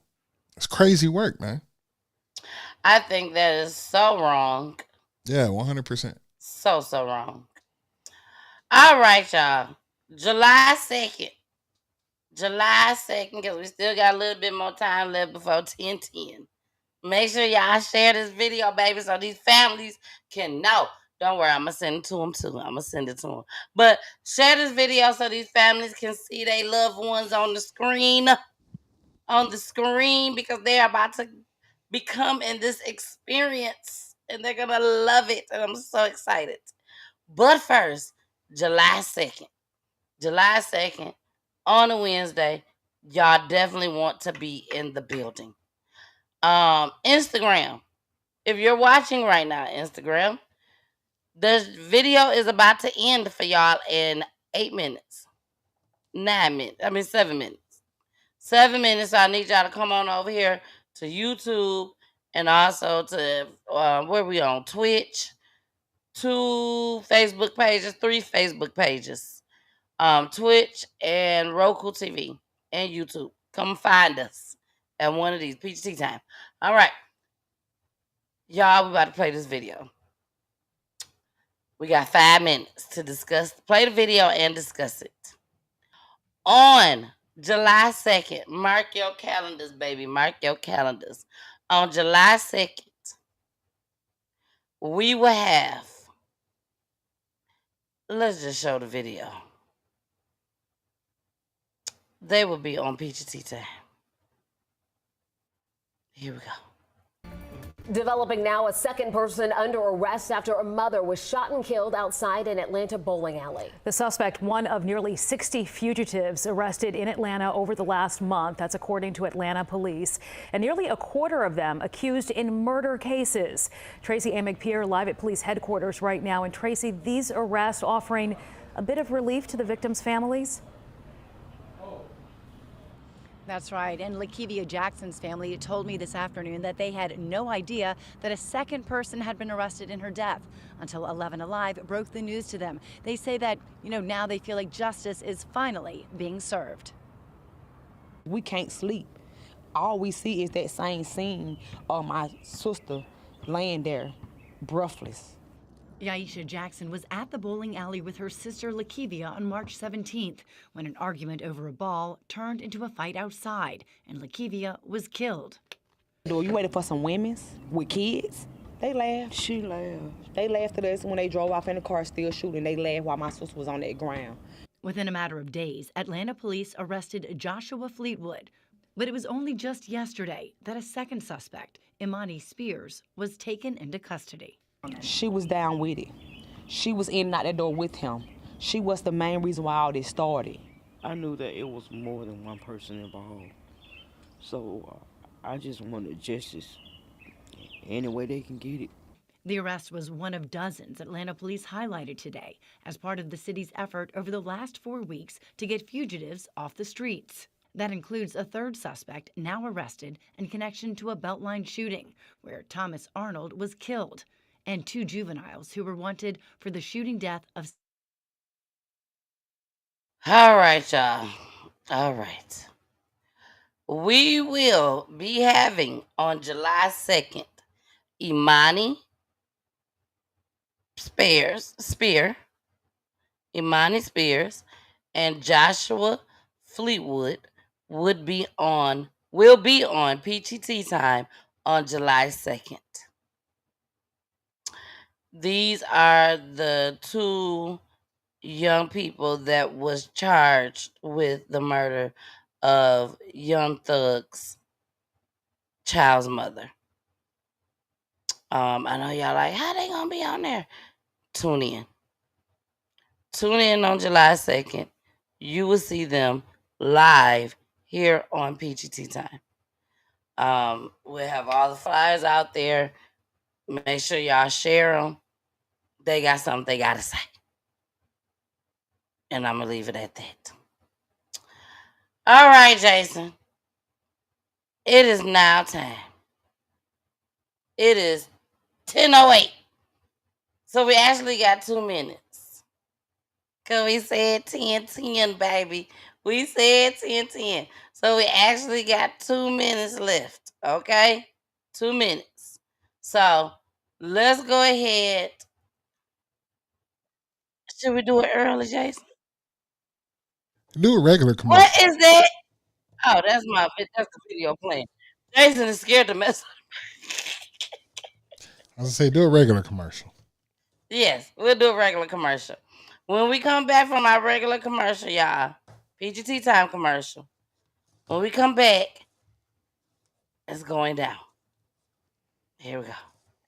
it's crazy work, man. I think that is so wrong. Yeah, 100%. So wrong. All right, y'all. July 2nd, because we still got a little bit more time left before 10:10. Make sure y'all share this video, baby, so these families can know. Don't worry, I'm going to send it to them, too. I'm going to send it to them. But share this video so these families can see their loved ones on the screen. Because they're about to become in this experience. And they're going to love it. And I'm so excited. But first, July 2nd, on a Wednesday, y'all definitely want to be in the building. Instagram. If you're watching right now, Instagram, the video is about to end for y'all in 7 minutes. 7 minutes. 7 minutes. So I need y'all to come on over here to YouTube and also to where we on Twitch. 2 Facebook pages, 3 Facebook pages. Twitch and Roku TV and YouTube. Come find us at one of these. Peachy Tea Tyme. All right. Y'all, we about to play this video. We got 5 minutes to play the video and discuss it. On July 2nd, mark your calendars, baby. Mark your calendars. On July 2nd, we will have, let's just show the video. They will be on Peachy Tea Tyme. Here we go. Developing now, a second person under arrest after a mother was shot and killed outside an Atlanta bowling alley. The suspect, one of nearly 60 fugitives arrested in Atlanta over the last month. That's according to Atlanta police. And nearly a quarter of them accused in murder cases. Tracy Amick Pier live at police headquarters right now. And Tracy, these arrests offering a bit of relief to the victims' families? That's right. And Lakevia Jackson's family told me this afternoon that they had no idea that a second person had been arrested in her death until 11 Alive broke the news to them. They say that, now they feel like justice is finally being served. We can't sleep. All we see is that same scene of my sister laying there, breathless. Yaisha Jackson was at the bowling alley with her sister Lakivia on March 17th when an argument over a ball turned into a fight outside and Lakivia was killed. You waited for some women's with kids? They laughed. She laughed. They laughed at us when they drove off in the car still shooting. They laughed while my sister was on that ground. Within a matter of days, Atlanta police arrested Joshua Fleetwood. But it was only just yesterday that a second suspect, Imani Spears, was taken into custody. She was down with it. She was in and out that door with him. She was the main reason why all this started. I knew that it was more than one person involved. So I just wanted justice any way they can get it. The arrest was one of dozens Atlanta police highlighted today as part of the city's effort over the last 4 weeks to get fugitives off the streets. That includes a third suspect now arrested in connection to a Beltline shooting where Thomas Arnold was killed, and 2 juveniles who were wanted for the shooting death of... All right, y'all. All right. We will be having on July 2nd Imani Spears and Joshua Fleetwood will be on Peachy Tea Tyme on July 2nd. These are the 2 young people that was charged with the murder of Young Thug's child's mother. I know y'all like, how they gonna be on there? Tune in on July 2nd. You will see them live here on Peachy Tea Tyme. We'll have all the flyers out there. Make sure y'all share them. They got something they gotta say. And I'm gonna leave it at that. All right, Jason. It is now time. It is 10:08. So we actually got 2 minutes. Because we said 10:10, baby. We said 10:10. So we actually got 2 minutes left. Okay? 2 minutes. So let's go ahead. Should we do it early, Jason? Do a regular commercial. What is that? Oh, that's the video playing. Jason is scared to mess up. I was gonna say, do a regular commercial. Yes, we'll do a regular commercial. When we come back from our regular commercial, y'all, Peachy Tea Tyme commercial. When we come back, it's going down. Here we go.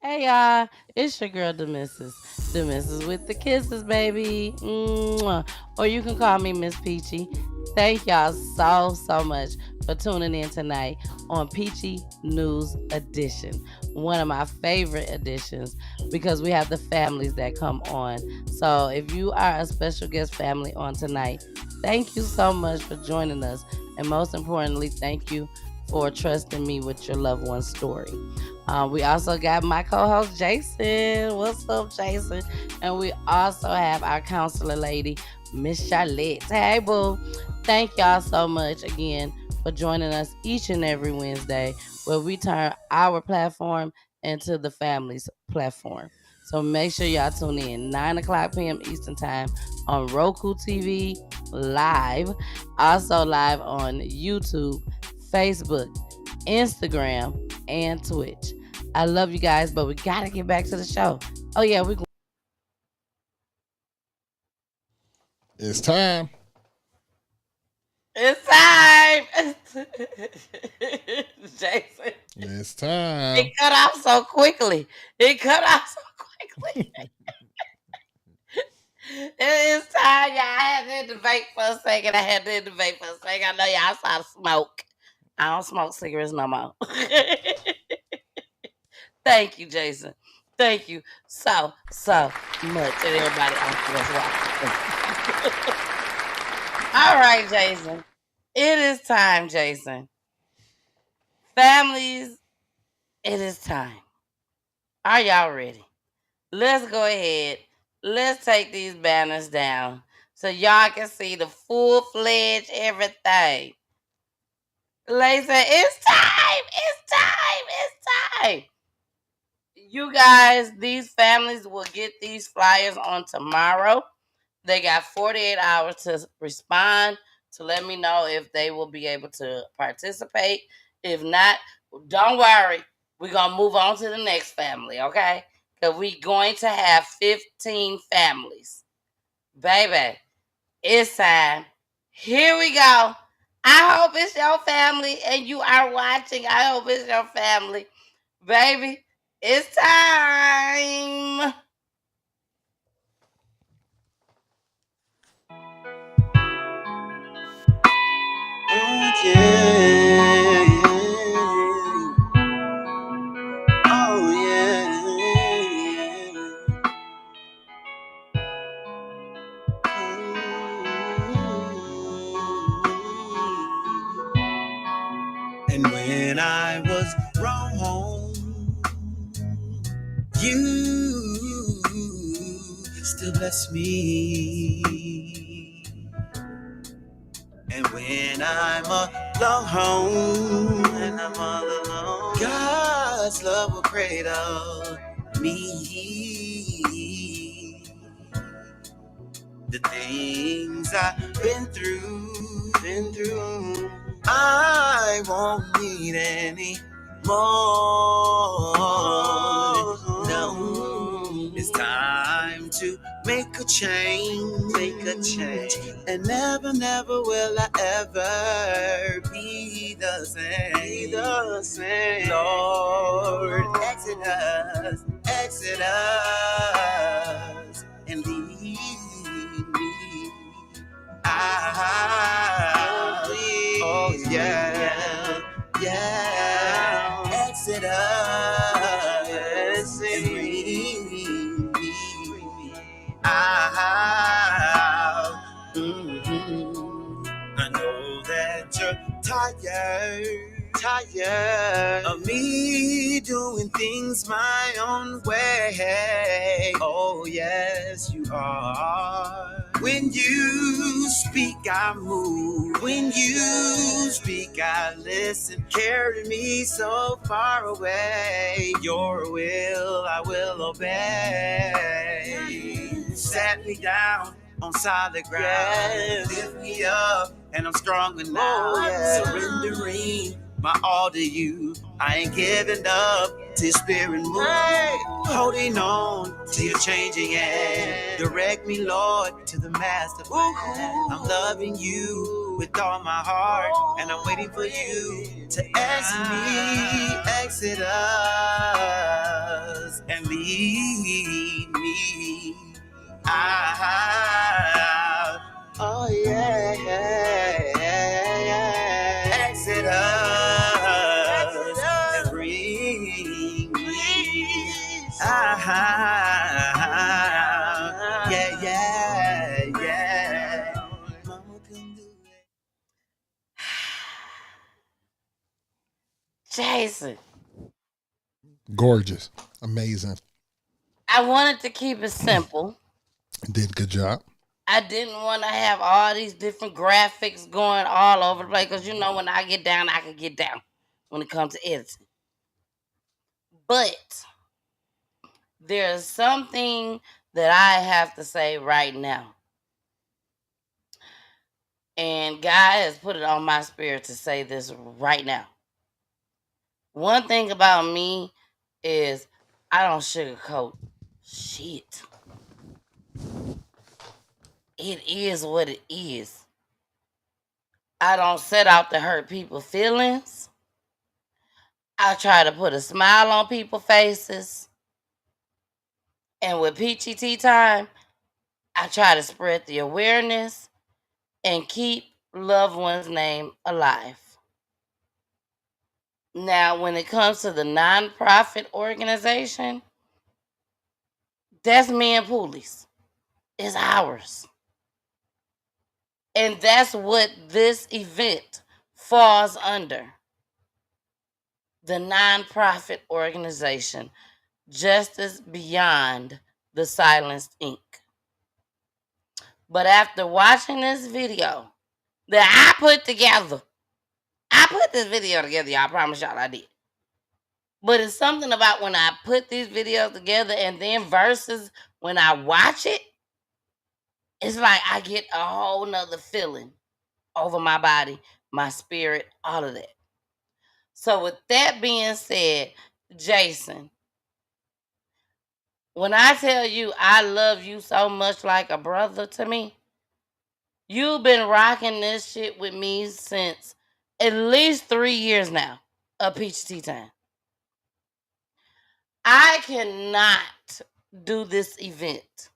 Hey, y'all, it's your girl, the missus with the kisses, baby. Mwah. Or you can call me Miss Peachy. Thank y'all so much for tuning in tonight on Peachy News Edition. One of my favorite editions because we have the families that come on. So if you are a special guest family on tonight, thank you so much for joining us. And most importantly, thank you for trusting me with your loved one's story. We also got my co-host Jason. What's up, Jason? And we also have our counselor lady, Miss Charlotte. Hey, boo. Thank y'all so much again for joining us each and every Wednesday where we turn our platform into the family's platform. So make sure y'all tune in 9:00 p.m. Eastern Time on Roku TV live. Also live on YouTube, Facebook, Instagram, and Twitch. I love you guys, but we gotta get back to the show. Oh yeah, It's time. It's time. Jason. It's time. It cut off so quickly. It is time, y'all. I had to debate for a second. I know y'all saw the smoke. I don't smoke cigarettes no more. Thank you, Jason. Thank you so much. And everybody else that's watching. All right, Jason. It is time, Jason. Families, it is time. Are y'all ready? Let's go ahead. Let's take these banners down so y'all can see the full-fledged everything. Lisa, it's time. You guys, these families will get these flyers on tomorrow. They got 48 hours to respond to let me know if they will be able to participate. If not, don't worry. We're going to move on to the next family, okay? Because we're going to have 15 families. Baby, it's time. Here we go. I hope it's your family and you are watching. I hope it's your family. Baby, it's time. Oh yeah, oh yeah. And when I was wrong, you still bless me. And when I'm alone, God's love will cradle me. The things I've been through, I won't need any more. No, it's time to make a change, and never, never will I ever be the same. Lord, exit us, and leave me out. Oh yeah, yeah. Exit us and bring me out. I know that you're tired of me doing things my own way. Oh yes, you are. When you speak, I move. When you speak, I listen. Carry me so far away. Your will, I will obey. Sat me down on solid ground. Lift me up, and I'm stronger now. Surrendering my all to you. I ain't giving up till your spirit move. Holding on to your changing hand. Direct me, Lord, to the master plan. I'm loving you with all my heart, and I'm waiting for you to exit us, and lead me out. Oh yeah, exit us and bring me out. Yeah. Mama can do it. Jason, Gorgeous. Amazing. I wanted to keep it simple. Did a good job. I didn't want to have all these different graphics going all over the place because you know when I get down, I can get down when it comes to editing. But there's something that I have to say right now. And God has put it on my spirit to say this right now. One thing about me is I don't sugarcoat shit. It is what it is. I don't set out to hurt people's feelings. I try to put a smile on people's faces. And with Peachy Tea Tyme, I try to spread the awareness and keep loved one's name alive. Now, when it comes to the nonprofit organization, that's me and Pooley's. It's ours. And that's what this event falls under. The nonprofit organization, Justice Beyond the Silenced Ink. But after watching this video that I put this video together, y'all, I promise y'all I did. But it's something about when I put these videos together and then versus when I watch it, it's like I get a whole nother feeling over my body, my spirit, all of that. So with that being said, Jason, when I tell you I love you so much like a brother to me, you've been rocking this shit with me since at least 3 years now of Peachy Tea Tyme. I cannot do this event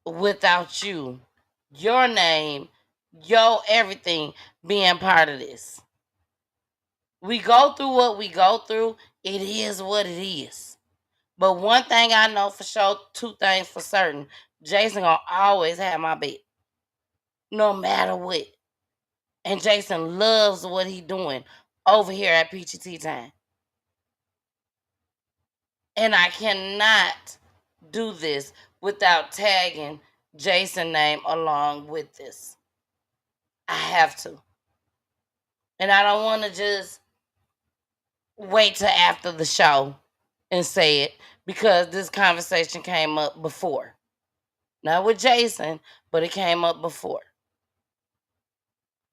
without you, your name, your everything being part of this. We go through what we go through. It is what it is. But one thing I know for sure, two things for certain. Jason gonna always have my back. No matter what. And Jason loves what he doing over here at Peachy Tea Tyme. And I cannot do this without tagging Jason's name along with this. I have to. And I don't want to just wait till after the show and say it, because this conversation came up before. Not with Jason, but it came up before.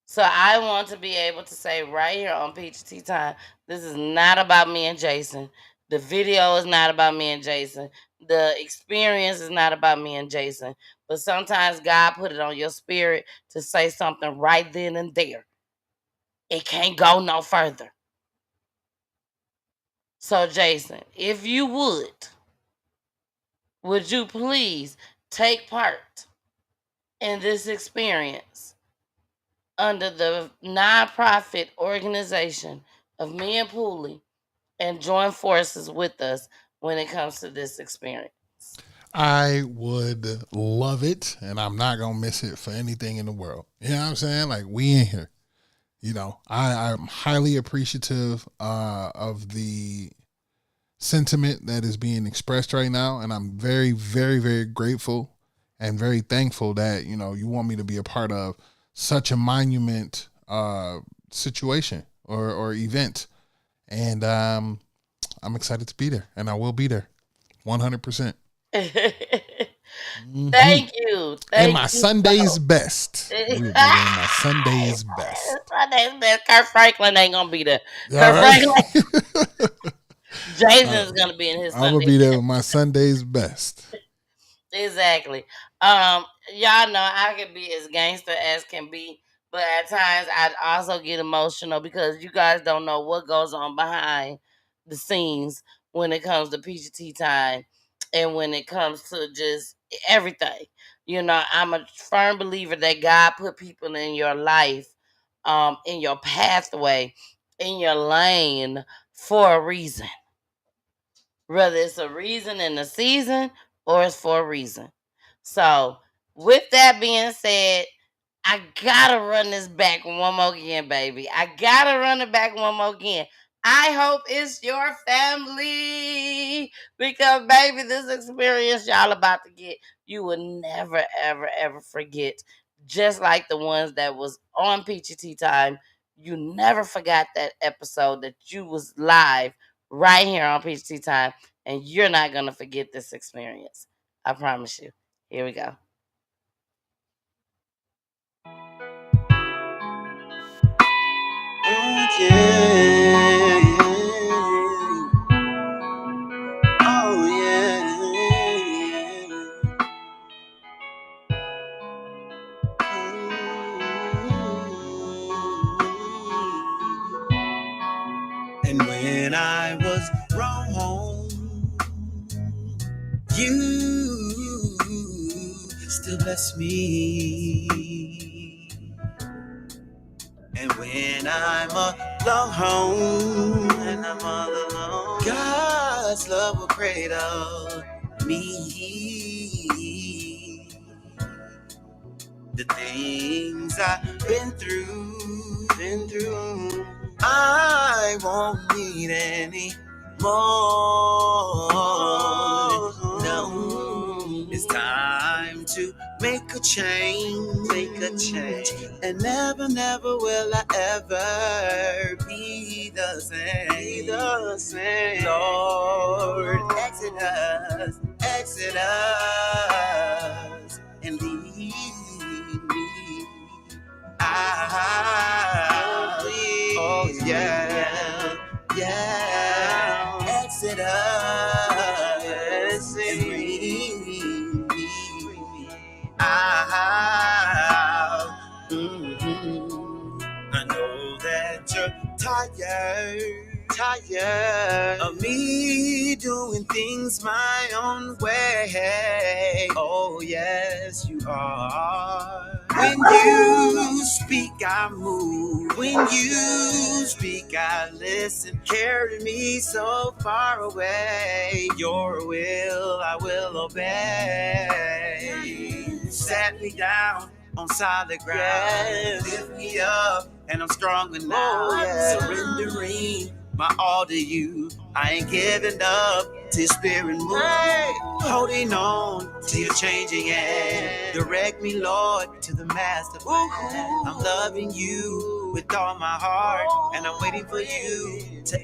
So I want to be able to say right here on Peachy Tea Tyme, this is not about me and Jason. The video is not about me and Jason. The experience is not about me and Jason. But sometimes God put it on your spirit to say something right then and there. It can't go no further. So Jason, if you would you please take part in this experience under the nonprofit organization of me and Pooley and join forces with us when it comes to this experience? I would love it, and I'm not going to miss it for anything in the world. You know what I'm saying? Like, we in here. You know, I'm highly appreciative of the sentiment that is being expressed right now, and I'm very, very, very grateful and very thankful that, you know, you want me to be a part of such a monument situation or event. And I'm excited to be there, and I will be there 100%. Thank you. In my Sunday's best. We will be there in my Sunday's best. Sunday's best. Kurt Franklin ain't gonna be there. All right. Jason's gonna be in his I'm gonna be there with my Sunday's best. Exactly. Y'all know I can be as gangster as can be, but at times I also get emotional because you guys don't know what goes on behind the scenes when it comes to Peachy Tea Tyme and when it comes to just everything. You know, I'm a firm believer that God put people in your life, in your pathway, in your lane for a reason. Whether it's a reason in the season or it's for a reason. So, with that being said, I gotta run this back one more again, baby. I gotta run it back one more again. I hope it's your family, because, baby, this experience y'all about to get, you will never, ever, ever forget. Just like the ones that was on Peachy Tea Tyme, you never forgot that episode that you was live right here on Peachy Tea Tyme, and you're not gonna forget this experience. I promise you. Here we go. Oh, yeah. Oh, yeah. And when I was wrong, you still bless me. And when I'm alone, God's love will cradle me. The things I've been through, I won't need any more. No, it's time to make a change, and never, never will I ever be the same. Lord, exit us, and lead me out. Oh yeah, yeah. Exit us, and bring me out. I know that you're tired of me doing things my own way. Oh, yes, you are. When you speak, I move. When you speak, I listen. Carry me so far away. Your will, I will obey. Sat me down on solid ground. Lift me up, and I'm stronger now. Surrendering my all to you. I ain't giving up till your spirit move. Holding on to your changing hand. Direct me, Lord, to the master plan. I'm loving you with all my heart, and I'm waiting for you to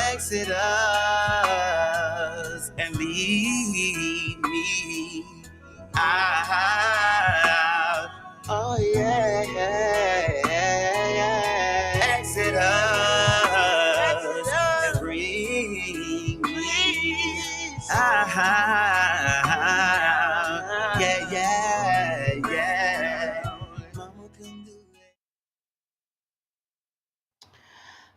exit us, and lead me out. Oh yeah, exit us, and bring me out. Yeah, yeah, yeah. Mama can do it.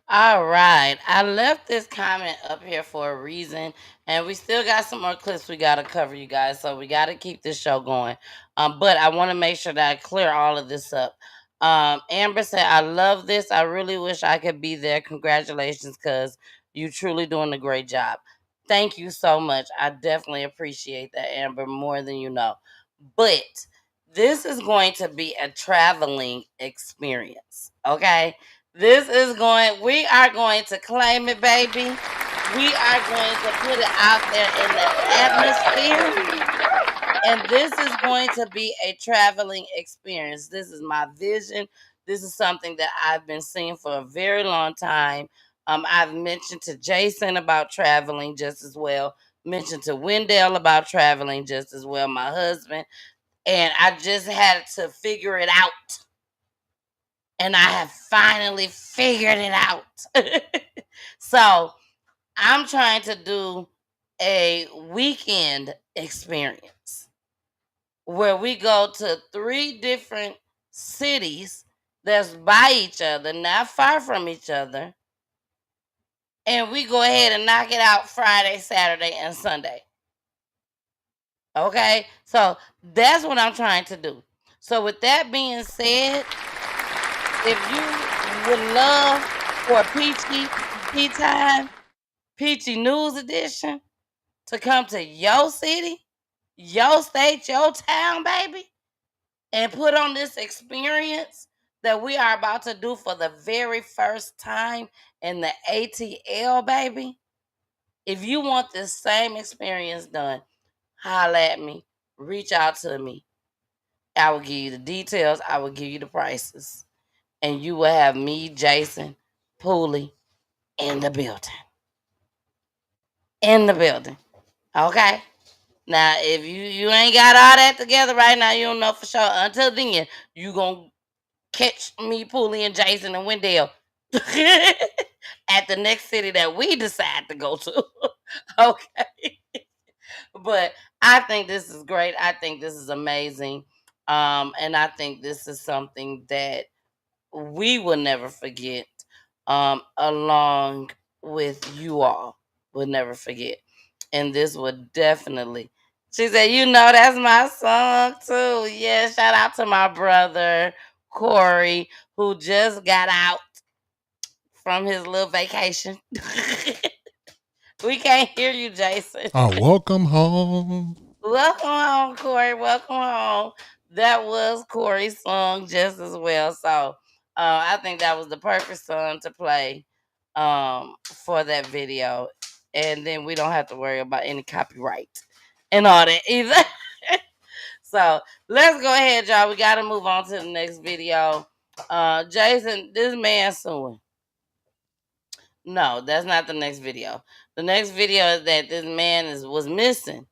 All right. I left this comment up here for a reason, and we still got some more clips we got to cover, you guys. So we got to keep this show going. But I want to make sure that I clear all of this up. Amber said, I love this. I really wish I could be there. Congratulations, because you truly doing a great job. Thank you so much. I definitely appreciate that, Amber, more than you know. But this is going to be a traveling experience, okay? We are going to claim it, baby. We are going to put it out there in the atmosphere. And this is going to be a traveling experience. This is my vision. This is something that I've been seeing for a very long time. I've mentioned to Jason about traveling just as well. Mentioned to Wendell about traveling just as well, my husband. And I just had to figure it out. And I have finally figured it out. So I'm trying to do a weekend experience where we go to 3 different cities that's by each other, not far from each other. And we go ahead and knock it out Friday, Saturday, and Sunday. Okay? So that's what I'm trying to do. So with that being said, if you would love for Peachy Tea Tyme, Peachy News Edition to come to your city, your state, your town, baby, and put on this experience that we are about to do for the very first time in the ATL, baby. If you want this same experience done, holla at me, reach out to me. I will give you the details. I will give you the prices. And you will have me, Jason, Pooley, in the building. In the building. Okay? Now, if you ain't got all that together right now, you don't know for sure. Until then, you gonna catch me, Pooley, and Jason, and Wendell at the next city that we decide to go to. Okay? But I think this is great. I think this is amazing. And I think this is something that we will never forget, along with you all will never forget. And this would definitely, she said, that's my song too. Yeah, shout out to my brother, Corey, who just got out from his little vacation. We can't hear you, Jason. Welcome home. Welcome home, Corey. Welcome home. That was Corey's song just as well. So I think that was the perfect song to play for that video. And then we don't have to worry about any copyright and all that either. So let's go ahead, y'all. We got to move on to the next video. Jason, this man suing. No, that's not the next video. The next video is that this man was missing.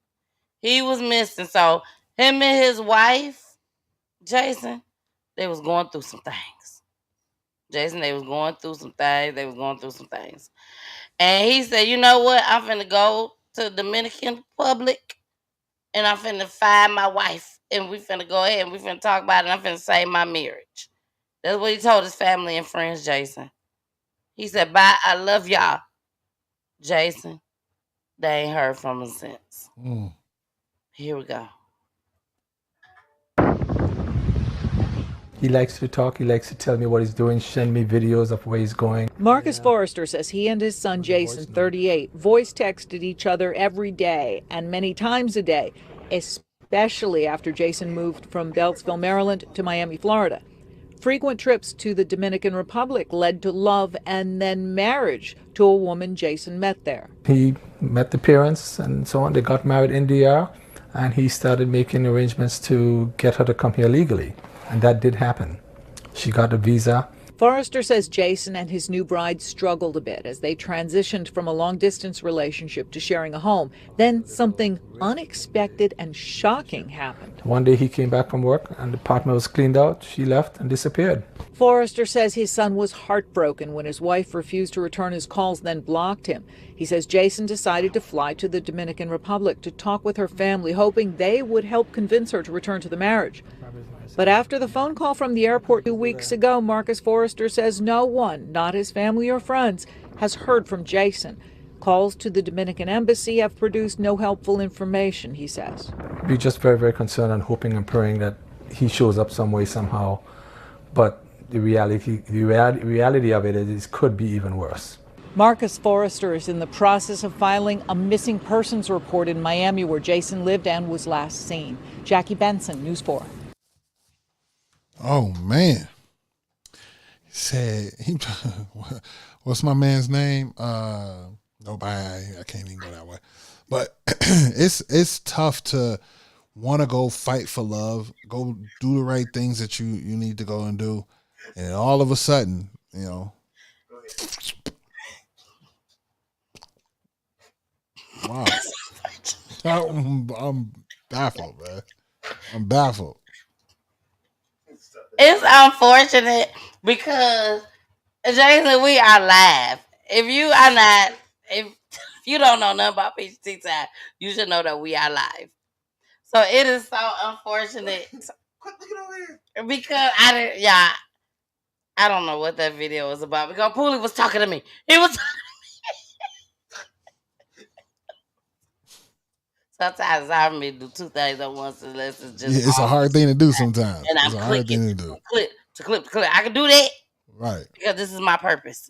He was missing. So him and his wife, Jason, they was going through some things. Jason, they was going through some things. And he said, you know what? I'm finna go to the Dominican Republic and I'm finna find my wife. And we finna go ahead and we finna talk about it. And I'm finna save my marriage. That's what he told his family and friends, Jason. He said, bye, I love y'all. Jason, they ain't heard from him since. Here we go. He likes to talk. He likes to tell me what he's doing, send me videos of where he's going. Marcus Forrester says he and his son Jason, 38, voice texted each other every day and many times a day, especially after Jason moved from Beltsville, Maryland to Miami, Florida. Frequent trips to the Dominican Republic led to love and then marriage to a woman Jason met there. He met the parents and so on. They got married in DR, and he started making arrangements to get her to come here legally. And that did happen. She got a visa. Forrester says Jason and his new bride struggled a bit as they transitioned from a long-distance relationship to sharing a home. Then something unexpected and shocking happened. One day he came back from work and the apartment was cleaned out. She left and disappeared. Forrester says his son was heartbroken when his wife refused to return his calls, then blocked him. He says Jason decided to fly to the Dominican Republic to talk with her family, hoping they would help convince her to return to the marriage. But after the phone call from the airport 2 weeks ago, Marcus Forrester says no one, not his family or friends, has heard from Jason. Calls to the Dominican embassy have produced no helpful information, he says. We're just very, very concerned and hoping and praying that he shows up some way, somehow. But the reality of it is it could be even worse. Marcus Forrester is in the process of filing a missing persons report in Miami where Jason lived and was last seen. Jackie Benson, News 4. Oh man. He said what's my man's name? Nobody, I can't even go that way. But it's tough to want to go fight for love, go do the right things that you need to go and do. And all of a sudden, you know. Wow. I'm baffled, man. I'm baffled. It's unfortunate because Jason, we are live. If you are not, if you don't know nothing about Peachy Tea Tyme, you should know that we are live. So it is so unfortunate because I don't know what that video was about because Poolie was talking to me. He was. Sometimes I may do two things at once unless it's just. Yeah, it's a hard thing to do sometimes. And I'm it's a hard thing to do. Clip. I can do that. Right. Because this is my purpose.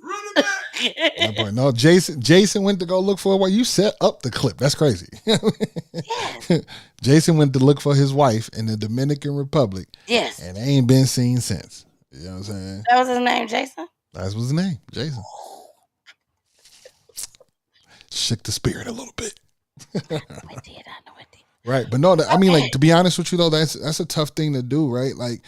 No, Jason went to go look for what you set up the clip. That's crazy. Yes. Jason went to look for his wife in the Dominican Republic. Yes. And they ain't been seen since. You know what I'm saying? That was his name, Jason? That was his name, Jason. Shook the spirit a little bit. I did. Right, but no, I mean, like, to be honest with you though, that's a tough thing to do, right? Like,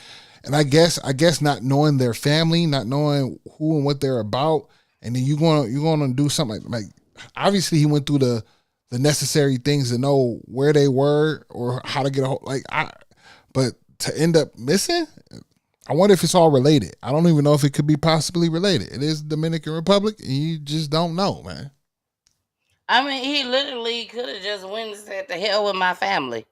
and I guess not knowing their family, not knowing who and what they're about, and then you're gonna do something like obviously he went through the necessary things to know where they were or how to get a hold. But to end up missing, I wonder if it's all related. I don't even know if it could be possibly related. It is Dominican Republic, and you just don't know, man. I mean, he literally could have just went and said, "The hell with my family,"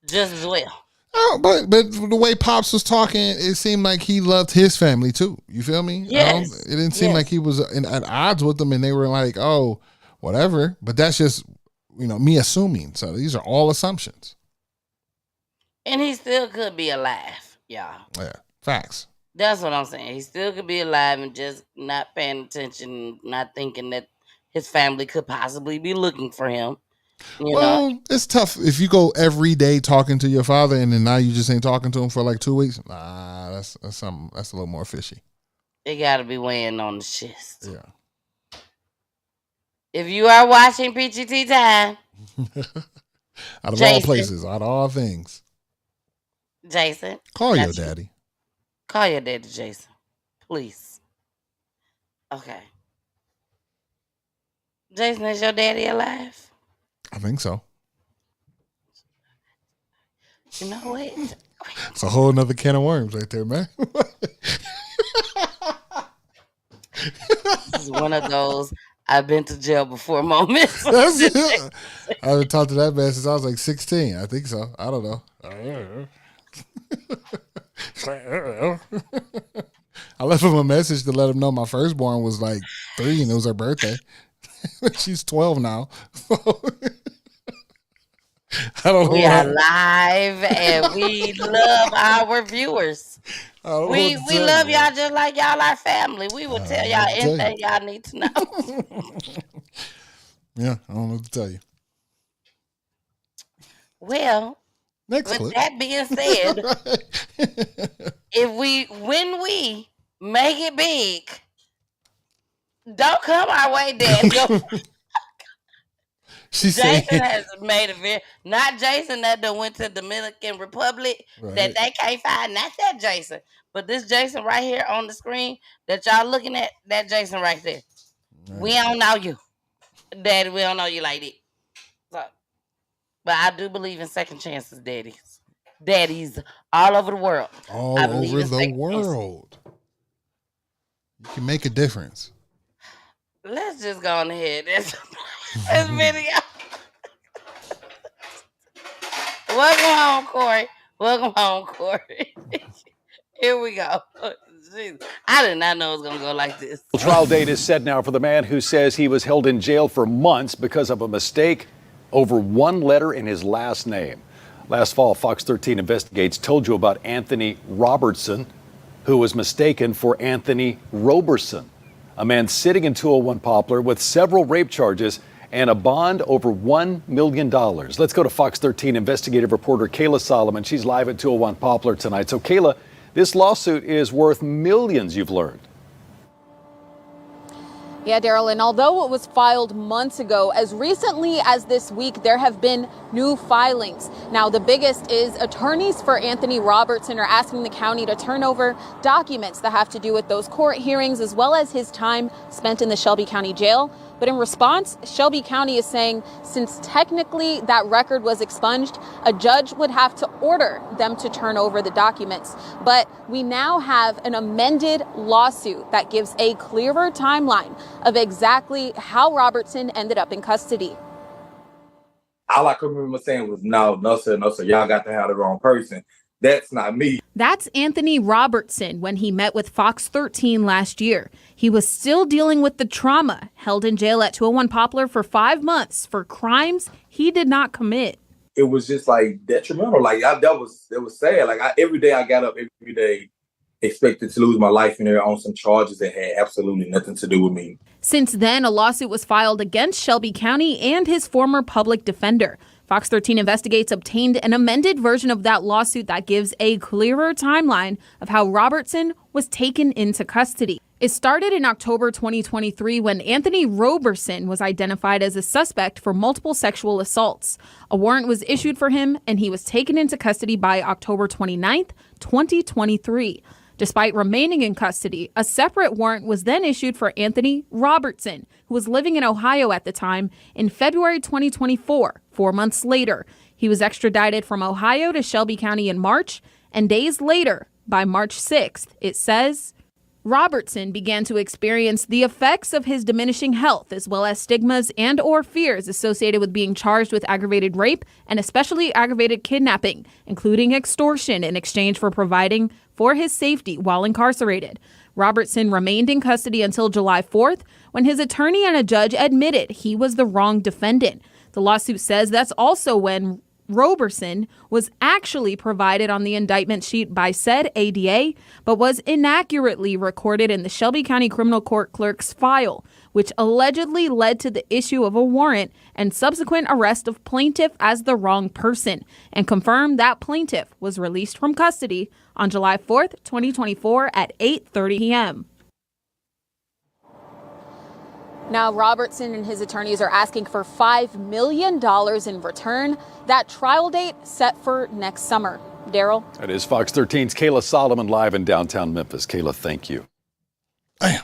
just as well. Oh, but the way Pops was talking, it seemed like he loved his family too. You feel me? Yes. It didn't seem like he was at odds with them, and they were like, "Oh, whatever." But that's just me assuming. So these are all assumptions. And he still could be alive, y'all. Yeah, facts. That's what I'm saying. He still could be alive and just not paying attention, not thinking that his family could possibly be looking for him. You know? It's tough if you go every day talking to your father and then now you just ain't talking to him for like 2 weeks. Nah, that's something that's a little more fishy. It got to be weighing on the chest. Yeah. If you are watching Peachy Tea Tyme, out of all places, out of all things, Jason, call your daddy. Call your daddy, Jason, please. Okay. Jason, is your daddy alive? I think so. You know what? It's a whole nother can of worms right there, man. This is one of those I've been to jail before moments. That's it. I haven't talked to that man since I was like 16. I think so. I don't know. I left him a message to let him know my firstborn was like 3 and it was her birthday. She's 12 now. I don't know. We are live and we love our viewers. We love y'all just like y'all our family. We will tell y'all anything y'all need to know. Yeah, I don't know what to tell you. Well, next with clip. that being said, when we make it big, don't come our way, Daniel. Jason has made a not Jason that done went to Dominican Republic that they can't find. Not that Jason, but this Jason right here on the screen that y'all looking at. That Jason right there. Right. We don't know you, Daddy. We don't know you like that. So, but I do believe in second chances, daddies all over the world. All over the world. You can make a difference. Let's just go on ahead. This video. Welcome home, Corey. Welcome home, Corey. Here we go. Jeez. I did not know it was going to go like this. Trial date is set now for the man who says he was held in jail for months because of a mistake over one letter in his last name. Last fall, Fox 13 Investigates told you about Anthony Robertson, who was mistaken for Anthony Roberson, a man sitting in 201 Poplar with several rape charges and a bond over $1 million. Let's go to Fox 13 investigative reporter Kayla Solomon. She's live at 201 Poplar tonight. So, Kayla, this lawsuit is worth millions, you've learned. Yeah, Daryl, and although it was filed months ago, as recently as this week, there have been new filings. Now, the biggest is attorneys for Anthony Robertson are asking the county to turn over documents that have to do with those court hearings, as well as his time spent in the Shelby County Jail. But in response, Shelby County is saying since technically that record was expunged, a judge would have to order them to turn over the documents. But we now have an amended lawsuit that gives a clearer timeline of exactly how Robertson ended up in custody. All I could remember saying was, no, sir, y'all got to have the wrong person. That's not me. That's Anthony Robertson when he met with Fox 13 last year. He was still dealing with the trauma, held in jail at 201 Poplar for 5 months for crimes he did not commit. It was just like detrimental. Like that was sad. Like every day I got up every day expected to lose my life in there on some charges that had absolutely nothing to do with me. Since then, a lawsuit was filed against Shelby County and his former public defender. Fox 13 Investigates obtained an amended version of that lawsuit that gives a clearer timeline of how Robertson was taken into custody. It started in October 2023 when Anthony Roberson was identified as a suspect for multiple sexual assaults. A warrant was issued for him and he was taken into custody by October 29th, 2023. Despite remaining in custody, a separate warrant was then issued for Anthony Robertson, who was living in Ohio at the time, in February 2024, 4 months later. He was extradited from Ohio to Shelby County in March, and days later, by March 6th, it says, Robertson began to experience the effects of his diminishing health, as well as stigmas and or fears associated with being charged with aggravated rape and especially aggravated kidnapping, including extortion in exchange for providing for his safety while incarcerated. Robertson remained in custody until July 4th, when his attorney and a judge admitted he was the wrong defendant. The lawsuit says that's also when Roberson was actually provided on the indictment sheet by said ADA, but was inaccurately recorded in the Shelby County Criminal Court clerk's file, which allegedly led to the issue of a warrant and subsequent arrest of plaintiff as the wrong person, and confirmed that plaintiff was released from custody on July 4th, 2024 at 8:30 p.m. Now, Robertson and his attorneys are asking for $5 million in return. That trial date set for next summer. Daryl? That is Fox 13's Kayla Solomon live in downtown Memphis. Kayla, thank you. I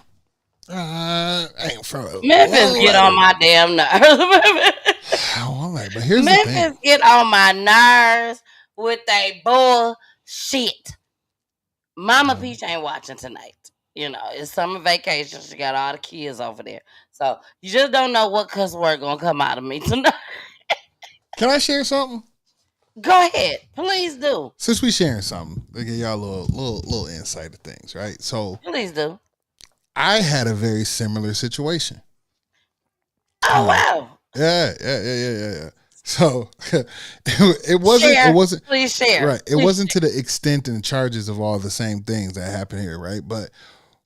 ain't from Memphis get on my damn nerves. But here's the thing. Memphis get on my nerves with they bullshit. Mama Peach ain't watching tonight. You know, it's summer vacation. She got all the kids over there. So you just don't know what cuss word gonna come out of me tonight. Can I share something? Go ahead. Please do. Since we sharing something, to give y'all a little insight of things, right? So Please do. I had a very similar situation. Oh wow. Yeah. So it wasn't. Please share. Right. It wasn't to the extent and charges of all the same things that happened here, right? But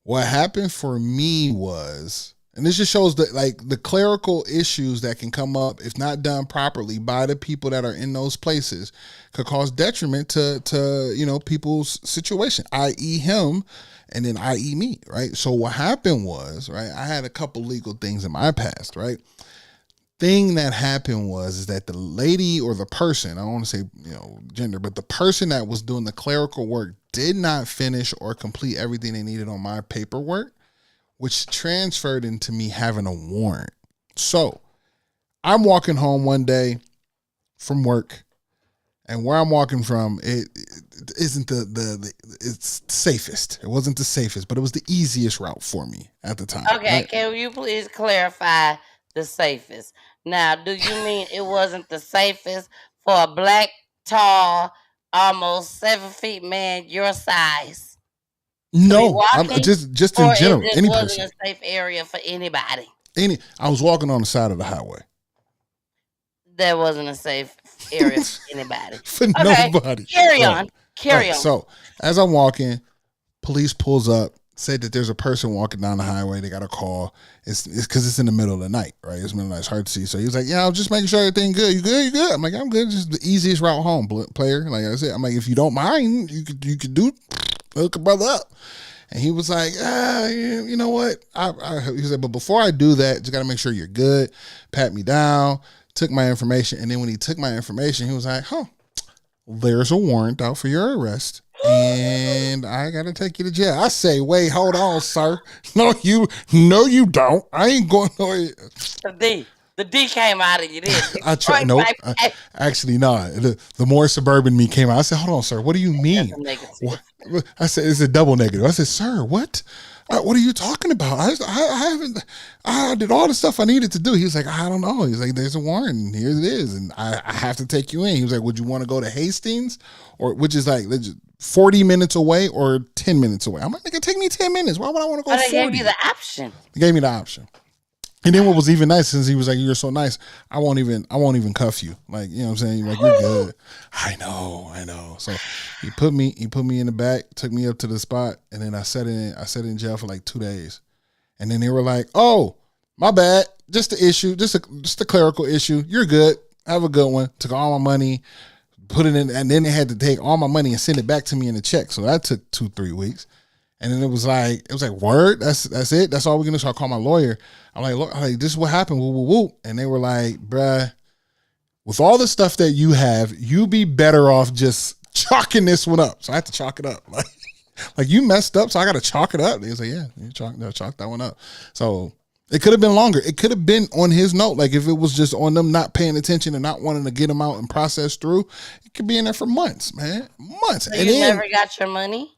what happened for me was, and this just shows that like the clerical issues that can come up if not done properly by the people that are in those places could cause detriment to people's situation, i.e. him, and then i.e. me, right? So what happened was, right, I had a couple legal things in my past, right? Thing that happened was that the lady or the person, I don't want to say gender, but the person that was doing the clerical work did not finish or complete everything they needed on my paperwork, which transferred into me having a warrant. So I'm walking home one day from work, and where I'm walking from, it isn't it's safest. It wasn't the safest, but it was the easiest route for me at the time. Okay, right? can you please clarify the safest? Now, do you mean it wasn't the safest for a black, tall, almost 7 feet man your size? No, I'm just in general. It Any wasn't person. a safe area for anybody? I was walking on the side of the highway. That wasn't a safe area for anybody. For nobody. Carry Right. on. Carry on. So as I'm walking, police pulls up, said that there's a person walking down the highway. They got a call. It's because it's in the middle of the night, right? It's middle of the night. It's hard to see. So he was like, yeah, I'm just making sure everything good. You good? You good? I'm like, I'm good. Just the easiest route home, player. Like I said, I'm like, if you don't mind, you could do hook a brother up. And he was like, you know what? He said, but before I do that, just got to make sure you're good. Pat me down, took my information. And then when he took my information, he was like, there's a warrant out for your arrest. And I got to take you to jail. I say, wait, hold on, sir. No, you don't. I ain't going nowhere. The D came out of you, didn't it? I tried. Nope. Actually, no. The more suburban me came out. I said, hold on, sir. What do you mean? I said, it's a double negative. I said, sir, what? What are you talking about? I did all the stuff I needed to do. He was like, I don't know. He's like, there's a warrant, and here it is, and I have to take you in. He was like, would you want to go to Hastings, which is like 40 minutes away or 10 minutes away? I'm like, nigga, take me 10 minutes. Why would I want to go 40? They gave you the option. They gave me the option. And then what was even nice, since he was like, you're so nice, I won't even cuff you. Like, you know what I'm saying? Like, you're good. I know. So he put me in the back, took me up to the spot, and then I sat in jail for like 2 days. And then they were like, oh, my bad. Just the issue, just a clerical issue. You're good. Have a good one. Took all my money, put it in, and then they had to take all my money and send it back to me in a check. So that took 2-3 weeks. And then it was like, word, that's it. That's all we're gonna do. So I call my lawyer. I'm like, look, this is what happened. Woo, woo, woo. And they were like, bruh, with all the stuff that you have, you be better off just chalking this one up. So I had to chalk it up. Like you messed up, so I got to chalk it up. They was like, yeah, you chalk that one up. So it could have been longer. It could have been on his note. Like if it was just on them not paying attention and not wanting to get them out and process through, it could be in there for months, man. Months. So and you then, never got your money?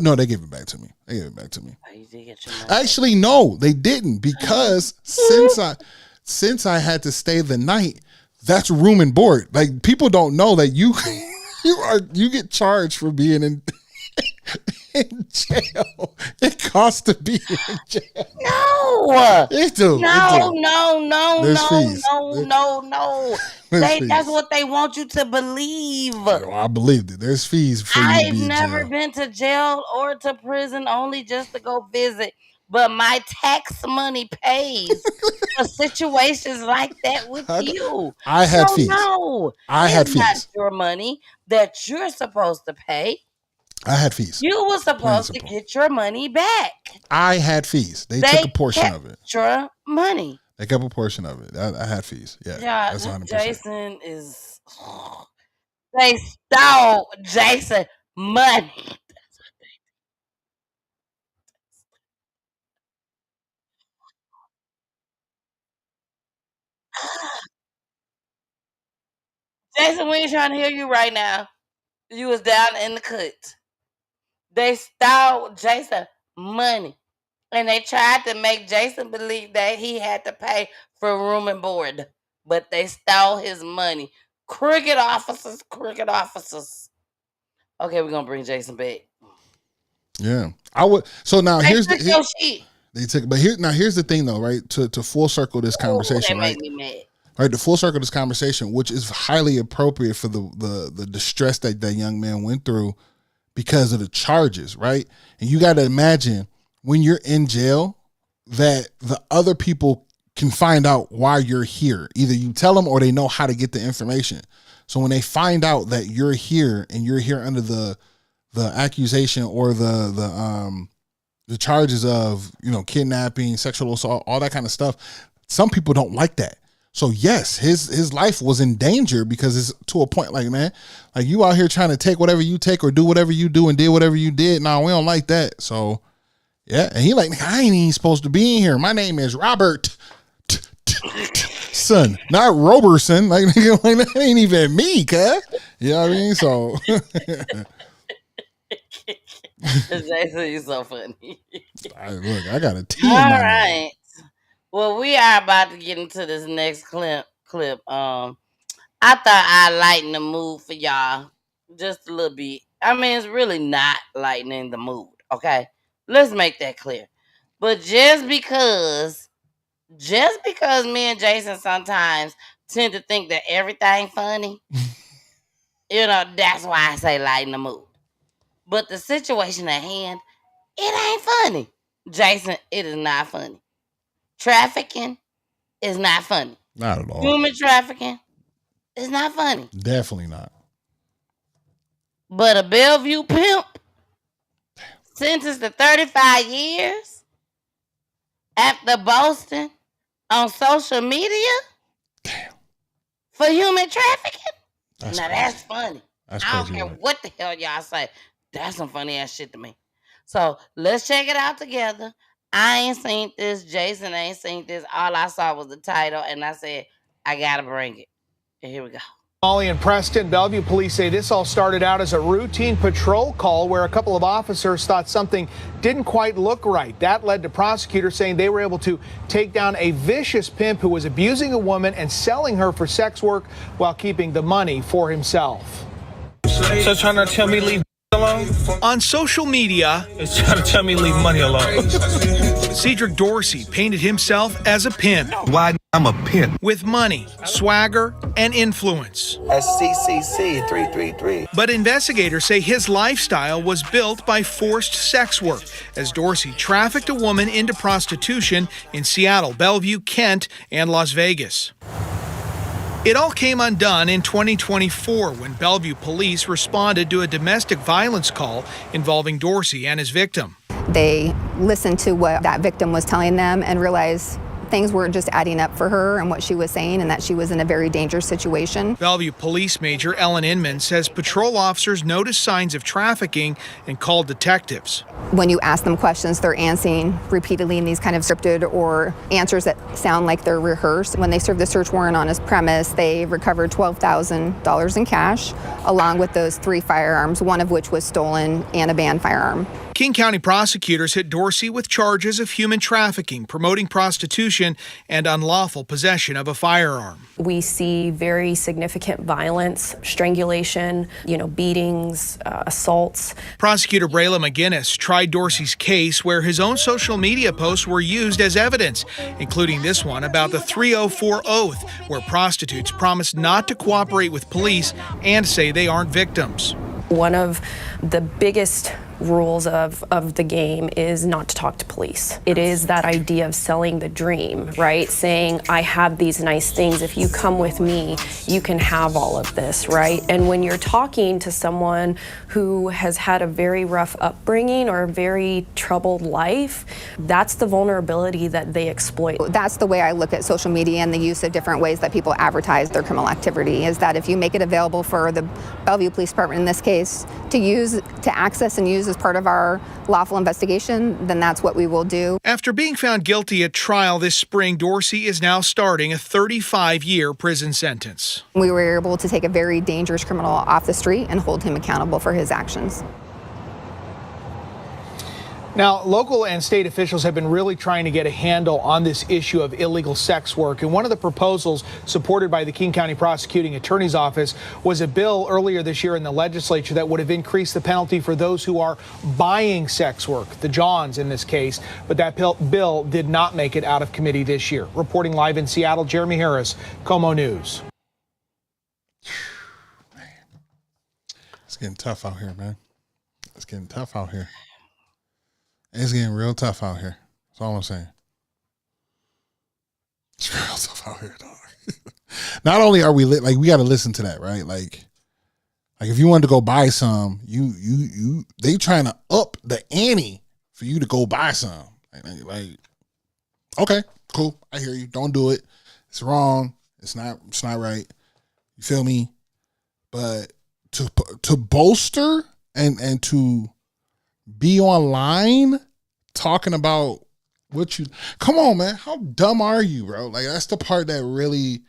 No, they gave it back to me. Oh, you did get your money? Actually, no, they didn't, because since I had to stay the night, that's room and board. Like people don't know that you get charged for being in jail. It costs to be in jail. No, it do. No. There's fees. No. That's what they want you to believe. I believed it. There's fees for you to be in jail. I've never been to jail or to prison, only just to go visit. But my tax money pays for situations like that with you. I had fees. No, I had fees. Not your money that you're supposed to pay. I had fees. You were supposed to get your money back. I had fees. They took a portion of it. Your money. They kept a portion of it. I had fees. Yeah, that's 100%. Jason is. They stole Jason money. Jason, we ain't trying to hear you right now. You was down in the cut. They stole Jason money. And they tried to make Jason believe that he had to pay for room and board. But they stole his money. Crooked officers, crooked officers. Okay, we're gonna bring Jason back. Yeah. I would so now here's the your shit. They took but here's the thing though, right? To full circle this conversation, That right? made me mad. Right, to full circle this conversation, which is highly appropriate for the distress that young man went through because of the charges, right? And you got to imagine when you're in jail that the other people can find out why you're here. Either you tell them or they know how to get the information. So when they find out that you're here and you're here under the accusation or the charges of, you know, kidnapping, sexual assault, all that kind of stuff, some people don't like that. So yes, his life was in danger because it's to a point like, man, like you out here trying to take whatever you take or do whatever you do and did whatever you did. No, we don't like that. So yeah. And he like, I ain't even supposed to be in here. My name is Robert son, not Roberson. Like that ain't even me, cuz. You know what I mean? So Jason, you so funny. Look, I got a team. All right. Well, we are about to get into this next clip. I thought I'd lighten the mood for y'all just a little bit. I mean, it's really not lightening the mood, okay? Let's make that clear. But just because me and Jason sometimes tend to think that everything funny, you know, that's why I say lighten the mood. But the situation at hand, it ain't funny. Jason, it is not funny. Trafficking is not funny. Not at all. Human trafficking is not funny. Definitely not. But a Bellevue pimp sentenced to 35 years after boasting on social media for human trafficking? That's funny. That's I don't crazy, care right? what the hell y'all say. That's some funny ass shit to me. So let's check it out together. I ain't seen this. Jason ain't seen this. All I saw was the title, and I said, I gotta bring it. And here we go. Molly and Preston, Bellevue police say this all started out as a routine patrol call where a couple of officers thought something didn't quite look right. That led to prosecutors saying they were able to take down a vicious pimp who was abusing a woman and selling her for sex work while keeping the money for himself. So trying to tell me leave alone? On social media, It's trying to tell me leave money alone. Cedric Dorsey painted himself as a pimp. Why I'm a pimp. With money, swagger, and influence. SCCC 333. But investigators say his lifestyle was built by forced sex work, as Dorsey trafficked a woman into prostitution in Seattle, Bellevue, Kent, and Las Vegas. It all came undone in 2024 when Bellevue police responded to a domestic violence call involving Dorsey and his victim. They listened to what that victim was telling them and realized things weren't just adding up for her and what she was saying, and that she was in a very dangerous situation. Bellevue Police Major Ellen Inman says patrol officers noticed signs of trafficking and called detectives. When you ask them questions, they're answering repeatedly in these kind of scripted or answers that sound like they're rehearsed. When they served the search warrant on his premise, they recovered $12,000 in cash, along with those 3 firearms, one of which was stolen, and a banned firearm. King County prosecutors hit Dorsey with charges of human trafficking, promoting prostitution, and unlawful possession of a firearm. We see very significant violence, strangulation, beatings, assaults. Prosecutor Brayla McGinnis tried Dorsey's case where his own social media posts were used as evidence, including this one about the 304 oath, where prostitutes promise not to cooperate with police and say they aren't victims. One of the biggest rules of the game is not to talk to police. It is that idea of selling the dream, right? Saying, I have these nice things. If you come with me, you can have all of this, right? And when you're talking to someone who has had a very rough upbringing or a very troubled life, that's the vulnerability that they exploit. That's the way I look at social media and the use of different ways that people advertise their criminal activity, is that if you make it available for the Bellevue Police Department in this case to access and use as part of our lawful investigation, then that's what we will do. After being found guilty at trial this spring, Dorsey is now starting a 35-year prison sentence. We were able to take a very dangerous criminal off the street and hold him accountable for his actions. Now, local and state officials have been really trying to get a handle on this issue of illegal sex work. And one of the proposals supported by the King County Prosecuting Attorney's Office was a bill earlier this year in the legislature that would have increased the penalty for those who are buying sex work, the Johns in this case. But that bill did not make it out of committee this year. Reporting live in Seattle, Jeremy Harris, Como News. Man. It's getting tough out here, man. It's getting tough out here. It's getting real tough out here. That's all I'm saying. It's real tough out here, dog. Not only are we like we got to listen to that, right? Like if you wanted to go buy some, they trying to up the ante for you to go buy some. Like, okay, cool, I hear you. Don't do it. It's wrong. It's not right. You feel me? But to bolster and to be online talking about what you come on, man. How dumb are you, bro? Like that's the part that really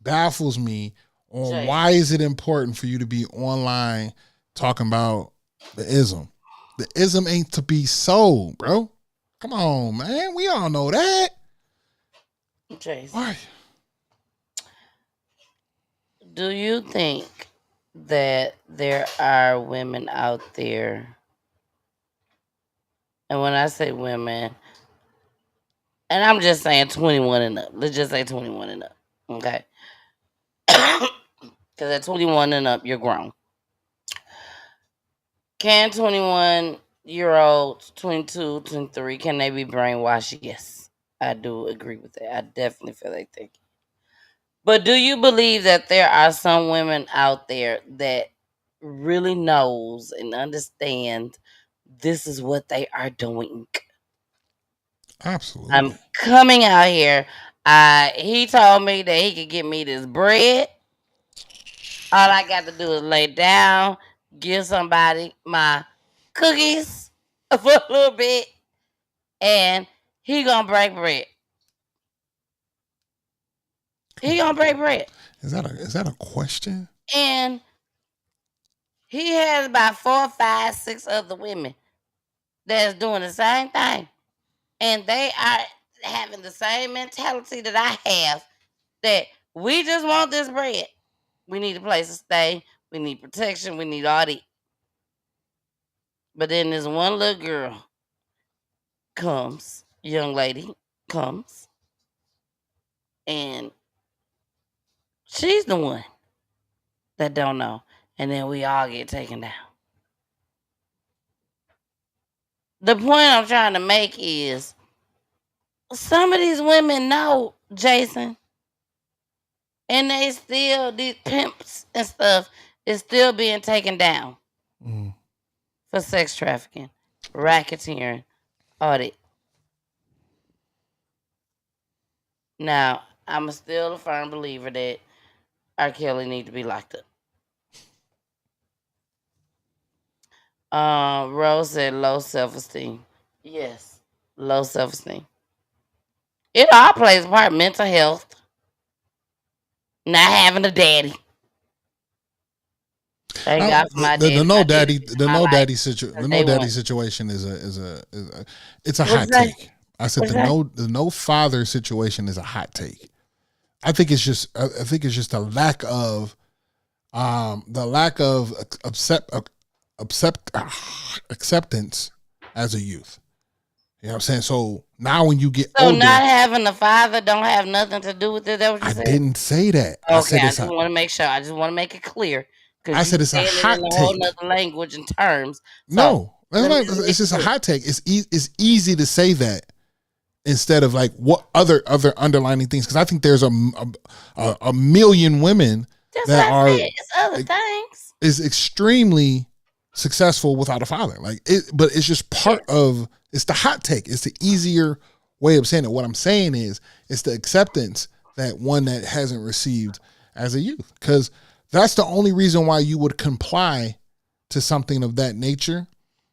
baffles me on why is it important for you to be online talking about the ism. The ism ain't to be sold, bro. Come on, man. We all know that. Jason, why? Do you think that there are women out there? And when I say women, and I'm just saying 21 and up. Let's just say 21 and up. Okay? Because at 21 and up, you're grown. Can 21-year-olds, 22, 23, can they be brainwashed? Yes. I do agree with that. I definitely feel they think. But do you believe that there are some women out there that really knows and understand this is what they are doing? Absolutely. I'm coming out here. He told me that he could get me this bread. All I got to do is lay down, give somebody my cookies for a little bit, and he gonna break bread. He gonna break bread. Is that a question? And he has about 4, 5, 6 other women that's doing the same thing. And they are having the same mentality that I have, that we just want this bread. We need a place to stay. We need protection. We need all that. But then this one little girl comes, young lady comes, and she's the one that don't know. And then we all get taken down. The point I'm trying to make is some of these women know, Jason, and they still, these pimps and stuff, is still being taken down for sex trafficking, racketeering, all that. Now, I'm still a firm believer that R. Kelly need to be locked up. Rose said low self-esteem. Yes, low self-esteem. It all plays a part. Mental health, not having a daddy. Thank God for my daddy. The no daddy situation is a hot take. I said the no father situation is a hot take. I think it's just a lack of acceptance as a youth. You know what I'm saying? So now when you get older, not having a father don't have nothing to do with it. That what you said? I didn't say that. Okay, I just want to make sure. I just want to make it clear. I said it's a hot take. A whole nother language and terms. No, it's just a hot take. It's easy to say that instead of like what other underlining things, because I think there's a million women that are it's other things. Is extremely successful without a father. But it's just part of. It's the hot take. It's the easier way of saying it. What I'm saying is it's the acceptance that one that hasn't received as a youth, because that's the only reason why you would comply to something of that nature,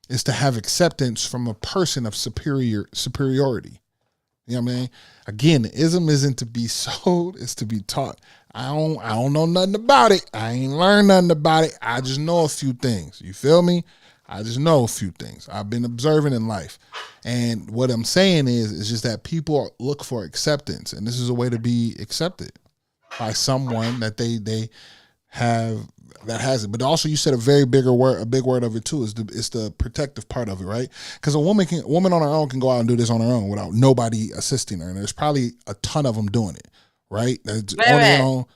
is to have acceptance from a person of superiority. You know what I mean? Again, the ism isn't to be sold, it's to be taught. I don't know nothing about it. I ain't learned nothing about it. I just know a few things. You feel me? I just know a few things. I've been observing in life. And what I'm saying is just that people look for acceptance. And this is a way to be accepted by someone that they have that has it. But also you said a big word of it too, is the protective part of it, right? Because a woman on her own can go out and do this on her own without nobody assisting her. And there's probably a ton of them doing it, right? That's on their own,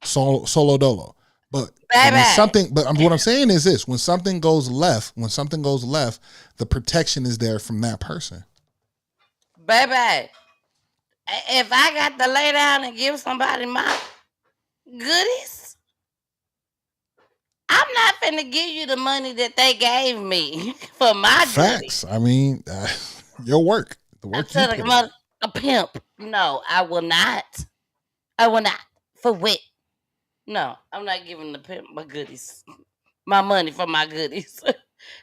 solo dolo. But what I'm saying is this: when something goes left, the protection is there from that person. Baby, if I got to lay down and give somebody my goodies, I'm not finna give you the money that they gave me for my Facts. I mean, your work, the work you put in. A pimp. No, I will not. I will not. For what? No, I'm not giving the pimp my goodies. My money for my goodies.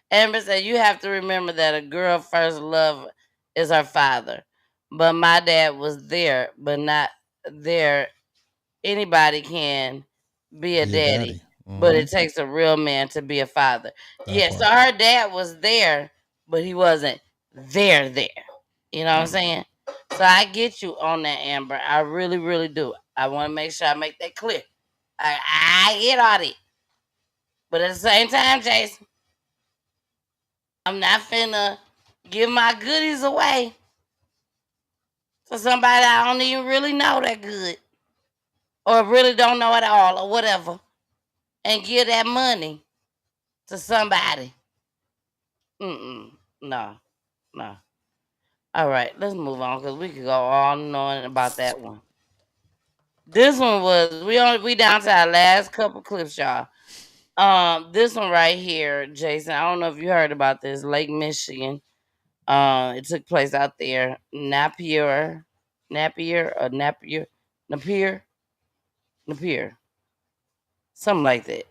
Amber said, you have to remember that a girl first love is her father. But my dad was there, but not there. Anybody can be a daddy. Mm-hmm. But it takes a real man to be a father. So her dad was there, but he wasn't there. You know what I'm saying? So I get you on that, Amber. I really, really do. I want to make sure I make that clear. I get all it. But at the same time, Jason, I'm not finna give my goodies away to somebody I don't even really know that good. Or really don't know at all or whatever. And give that money to somebody. No. All right, let's move on because we could go on and on about that one. This one was we down to our last couple clips, y'all. This one right here, Jason. I don't know if you heard about this. Lake Michigan. It took place out there. Napier. Something like that.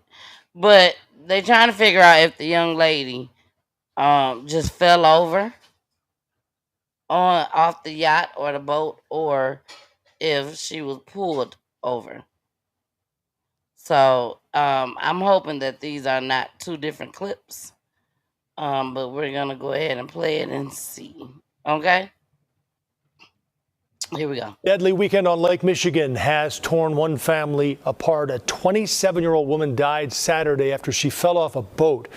But they trying to figure out if the young lady just fell over off the yacht or the boat, or if she was pulled over. So I'm hoping that these are not two different clips. But we're gonna go ahead and play it and see. Okay? Here we go. Deadly weekend on Lake Michigan has torn one family apart. A 27-year-old woman died Saturday after she fell off a boat.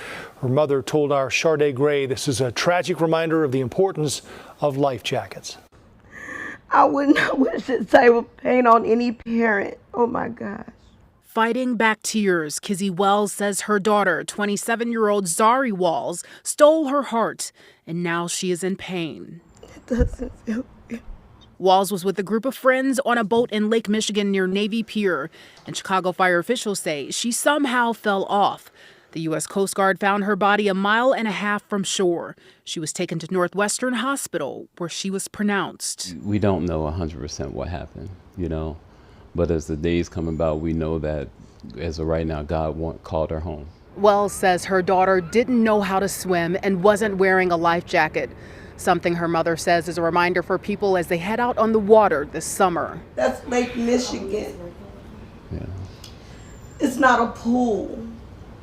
Her mother told our Sade Gray this is a tragic reminder of the importance of life jackets. I would not wish this type of pain on any parent. Oh my gosh. Fighting back tears, Kizzy Wells says her daughter, 27-year-old Zari Walls, stole her heart, and now she is in pain. It doesn't feel good. Walls was with a group of friends on a boat in Lake Michigan near Navy Pier, and Chicago fire officials say she somehow fell off. The U.S. Coast Guard found her body 1.5 miles from shore. She was taken to Northwestern Hospital, where she was pronounced. We don't know 100% what happened, but as the days come about, we know that as of right now, God called her home. Wells says her daughter didn't know how to swim and wasn't wearing a life jacket, something her mother says is a reminder for people as they head out on the water this summer. That's Lake Michigan. Yeah. It's not a pool.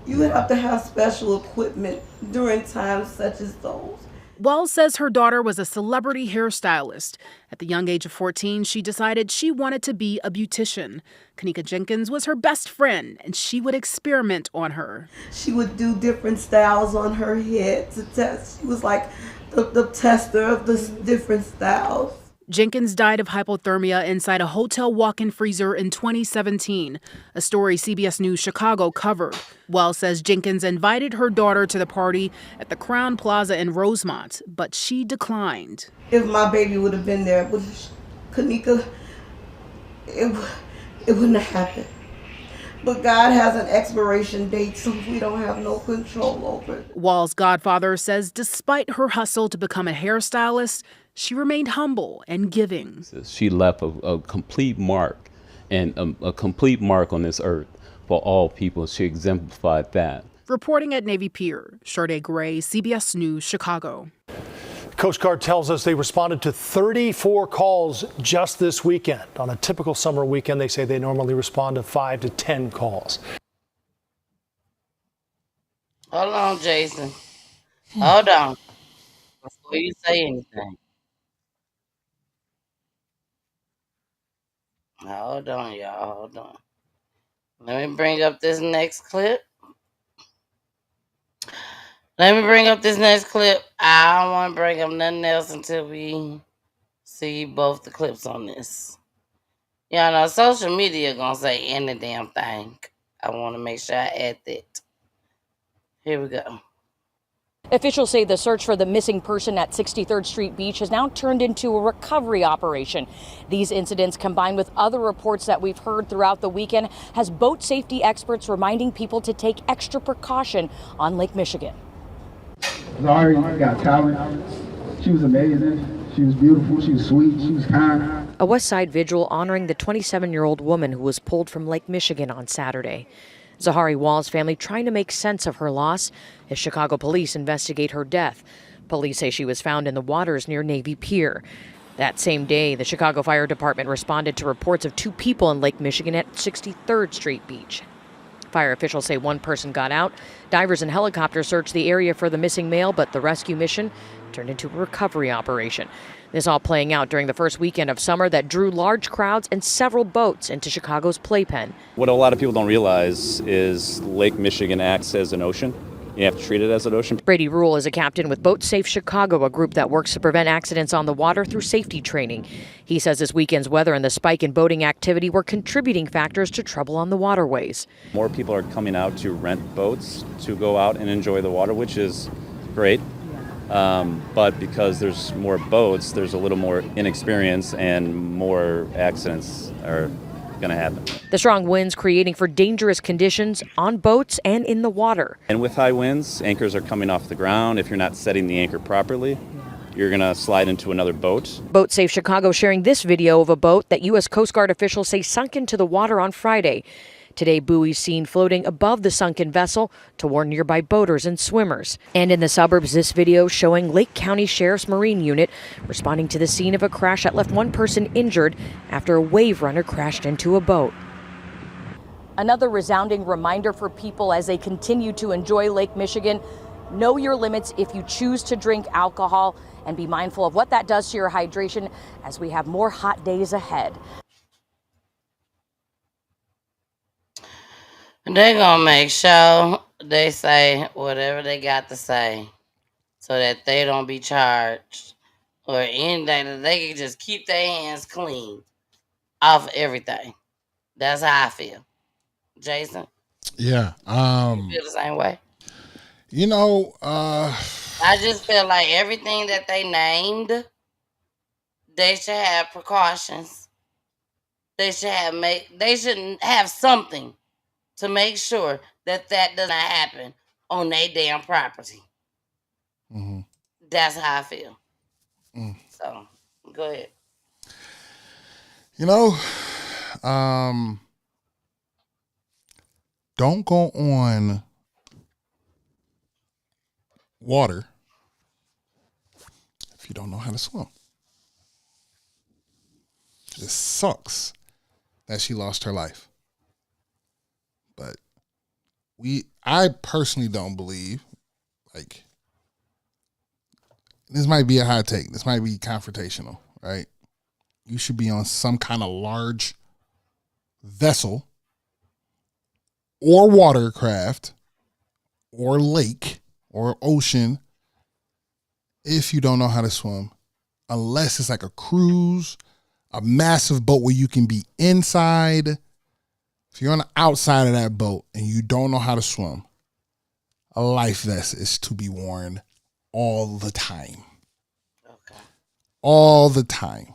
You would have to have special equipment during times such as those. Wells says her daughter was a celebrity hairstylist. At the young age of 14, she decided she wanted to be a beautician. Kanika Jenkins was her best friend, and she would experiment on her. She would do different styles on her head to test. She was like the tester of the different styles. Jenkins died of hypothermia inside a hotel walk-in freezer in 2017, a story CBS News Chicago covered. Wells says Jenkins invited her daughter to the party at the Crown Plaza in Rosemont, but she declined. If my baby would have been there with Kanika, it wouldn't have happened. But God has an expiration date, so we don't have no control over it. Wall's godfather says despite her hustle to become a hairstylist, she remained humble and giving. She left a complete mark, and a complete mark on this earth for all people. She exemplified that. Reporting at Navy Pier, Sade Gray, CBS News, Chicago. Coast Guard tells us they responded to 34 calls just this weekend. On a typical summer weekend, they say they normally respond to 5 to 10 calls. Hold on, Jason. Hold on. Before you say anything. Hold on, y'all. Hold on. Let me bring up this next clip. I don't want to bring up nothing else until we see both the clips on this. Y'all know social media gonna say any damn thing. I want to make sure I add that. Here we go. Officials say the search for the missing person at 63rd Street Beach has now turned into a recovery operation. These incidents, combined with other reports that we've heard throughout the weekend, has boat safety experts reminding people to take extra precaution on Lake Michigan. Zari got talent. She was amazing. She was beautiful. She was sweet. She was kind. A West Side vigil honoring the 27-year-old woman who was pulled from Lake Michigan on Saturday. Zahari Wall's family trying to make sense of her loss as Chicago police investigate her death. Police say she was found in the waters near Navy Pier. That same day, the Chicago Fire Department responded to reports of 2 people in Lake Michigan at 63rd Street Beach. Fire officials say 1 person got out. Divers and helicopters searched the area for the missing male, but the rescue mission turned into a recovery operation. This all playing out during the first weekend of summer that drew large crowds and several boats into Chicago's playpen. What a lot of people don't realize is Lake Michigan acts as an ocean. You have to treat it as an ocean. Brady Rule is a captain with Boat Safe Chicago, a group that works to prevent accidents on the water through safety training. He says this weekend's weather and the spike in boating activity were contributing factors to trouble on the waterways. More people are coming out to rent boats to go out and enjoy the water, which is great. But because there's more boats, there's a little more inexperience and more accidents are going to happen. The strong winds creating for dangerous conditions on boats and in the water. And with high winds, anchors are coming off the ground. If you're not setting the anchor properly, you're going to slide into another boat. Boat Safe Chicago sharing this video of a boat that U.S. Coast Guard officials say sunk into the water on Friday. Today, buoys seen floating above the sunken vessel to warn nearby boaters and swimmers. And in the suburbs, this video showing Lake County Sheriff's Marine Unit responding to the scene of a crash that left 1 person injured after a wave runner crashed into a boat. Another resounding reminder for people as they continue to enjoy Lake Michigan. Know your limits if you choose to drink alcohol, and be mindful of what that does to your hydration as we have more hot days ahead. They're going to make sure they say whatever they got to say so that they don't be charged or anything, that they can just keep their hands clean off everything. That's how I feel. Jason? Yeah. You feel the same way? You know, I just feel like everything that they named, they should have precautions. They should have something to make sure that doesn't happen on their damn property. Mm-hmm. That's how I feel. So, go ahead. You know, don't go on water if you don't know how to swim. It sucks that she lost her life. But I personally don't believe, like, this might be a hot take. This might be confrontational, right? You should be on some kind of large vessel or watercraft or lake or ocean if you don't know how to swim, unless it's like a cruise, a massive boat where you can be inside. If you're on the outside of that boat and you don't know how to swim, a life vest is to be worn all the time. Okay. All the time.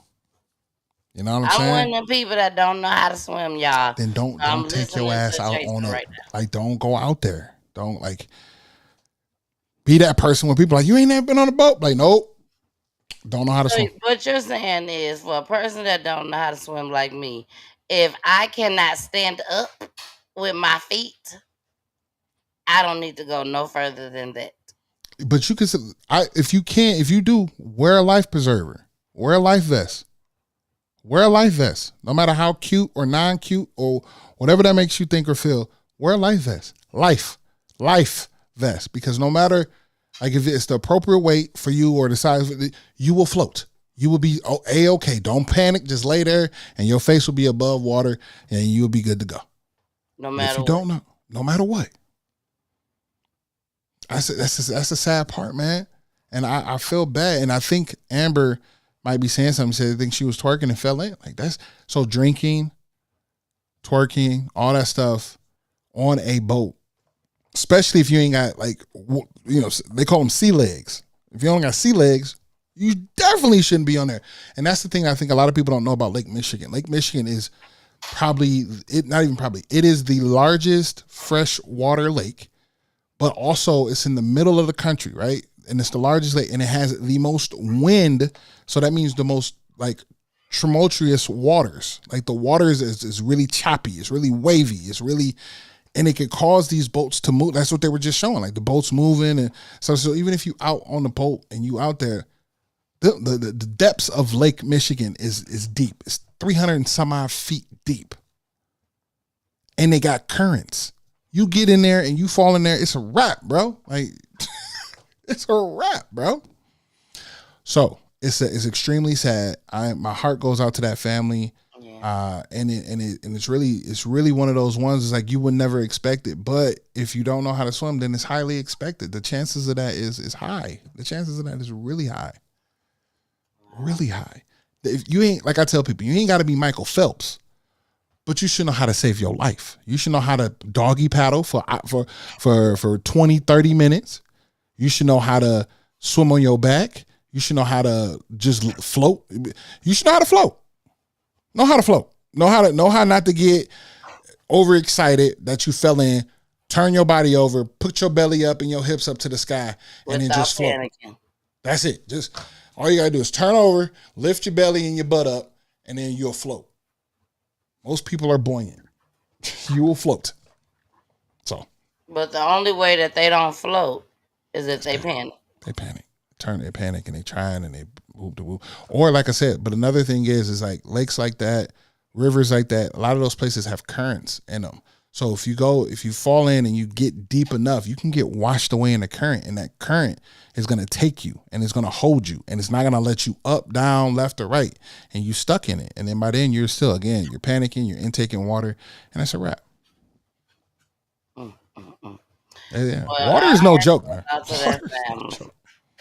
You know what I'm saying? I'm one of them people that don't know how to swim, y'all. Then don't take your ass out on it. Like, don't go out there. Don't, like, be that person when people are like, you ain't never been on a boat. Like, nope. Don't know how to swim. What you're saying is, for a person that don't know how to swim like me, if I cannot stand up with my feet, I don't need to go no further than that. But you can, if you do, wear a life preserver, wear a life vest, wear a life vest. No matter how cute or non-cute or whatever that makes you think or feel, wear a life vest. Life vest. Because no matter, like, if it's the appropriate weight for you or the size, you will float. You will be A-okay. Don't panic. Just lay there and your face will be above water and you will be good to go. No matter if you what. don't know, no matter what. That's the sad part, man. And I feel bad. And I think Amber might be saying something. Said I think she was twerking and fell in. Like, that's so drinking, twerking, all that stuff on a boat, especially if you ain't got, like, you know, they call them sea legs. If you don't got sea legs, you definitely shouldn't be on there. And that's the thing I think a lot of people don't know about Lake Michigan. Lake Michigan is it is the largest freshwater lake, but also it's in the middle of the country, right? And it's the largest lake, and it has the most wind. So that means the most, like, tumultuous waters. Like, the water is really choppy. It's really wavy. It's really, and it could cause these boats to move. That's what they were just showing, like the boats moving. And so even if you out on the boat and you out there, the depths of Lake Michigan is deep. It's 300 and some odd feet deep. And they got currents. You get in there and you fall in there, it's a wrap, bro. Like, it's a wrap, bro. So it's extremely sad. My heart goes out to that family. Yeah. And it's really one of those ones. It's like you would never expect it, but if you don't know how to swim, then it's highly expected. The chances of that is high. The chances of that is really high. Really high. If you ain't, like I tell people, you ain't got to be Michael Phelps, but you should know how to save your life. You should know how to doggy paddle for 20, 30 minutes. You should know how to swim on your back. You should know how to just float. You should know how to float. Know how to float. Know how not to get overexcited that you fell in. Turn your body over. Put your belly up and your hips up to the sky, and then just float. Panicking. That's it. Just all you gotta do is turn over, lift your belly and your butt up, and then you'll float. Most people are buoyant. You will float. So. But the only way that they don't float is if they panic. They panic. They panic and they trying and they move. Or like I said, but another thing is like lakes like that, rivers like that, a lot of those places have currents in them. So if you fall in and you get deep enough, you can get washed away in the current, and that current is going to take you and it's going to hold you, and it's not going to let you up, down, left, or right, and you stuck in it. And then by then you're still, again, you're panicking, you're intaking water, and that's a wrap. Yeah. Well, water is no joke, man.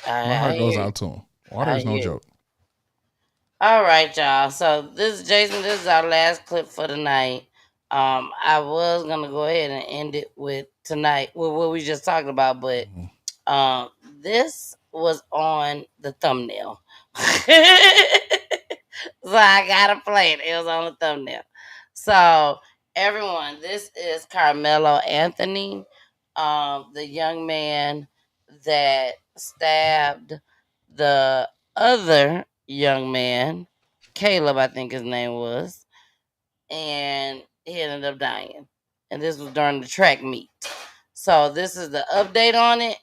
My heart goes out to him. Water is no joke. All right, y'all. So this is our last clip for the night. I was gonna go ahead and end it with tonight with what we just talked about, but this was on the thumbnail. So I gotta play it. It was on the thumbnail. So everyone, this is Karmelo Anthony, the young man that stabbed the other young man, Caleb, I think his name was, and he ended up dying. And this was during the track meet. So this is the update on it.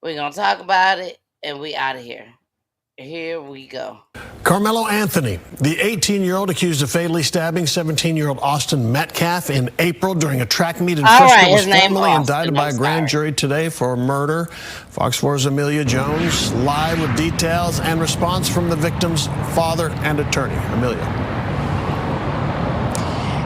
We're going to talk about it, and we out of here. Here we go. Karmelo Anthony, the 18-year-old accused of fatally stabbing 17-year-old Austin Metcalf in April during a track meet in Frisco, was formally indicted by a grand jury today for murder. Fox 4's Amelia Jones live with details and response from the victim's father and attorney. Amelia.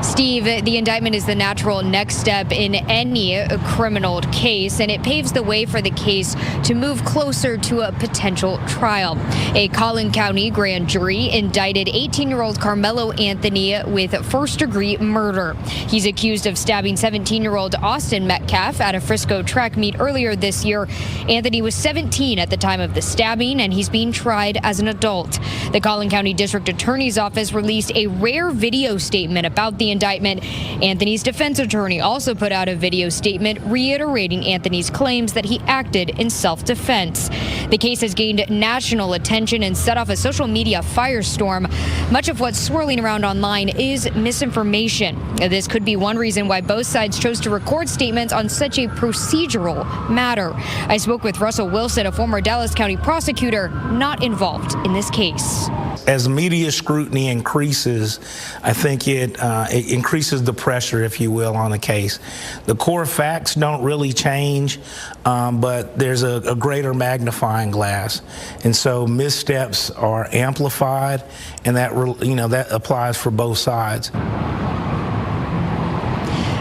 Steve, the indictment is the natural next step in any criminal case, and it paves the way for the case to move closer to a potential trial. A Collin County grand jury indicted 18-year-old Karmelo Anthony with first-degree murder. He's accused of stabbing 17-year-old Austin Metcalf at a Frisco track meet earlier this year. Anthony was 17 at the time of the stabbing, and he's being tried as an adult. The Collin County District Attorney's Office released a rare video statement about the indictment indictment. Anthony's defense attorney also put out a video statement reiterating Anthony's claims that he acted in self-defense. The case has gained national attention and set off a social media firestorm. Much of what's swirling around online is misinformation. This could be one reason why both sides chose to record statements on such a procedural matter. I spoke with Russell Wilson, a former Dallas County prosecutor, not involved in this case. As media scrutiny increases, I think it increases the pressure, if you will, on the case. The core facts don't really change, but there's a greater magnifying glass, and so missteps are amplified, and that applies for both sides.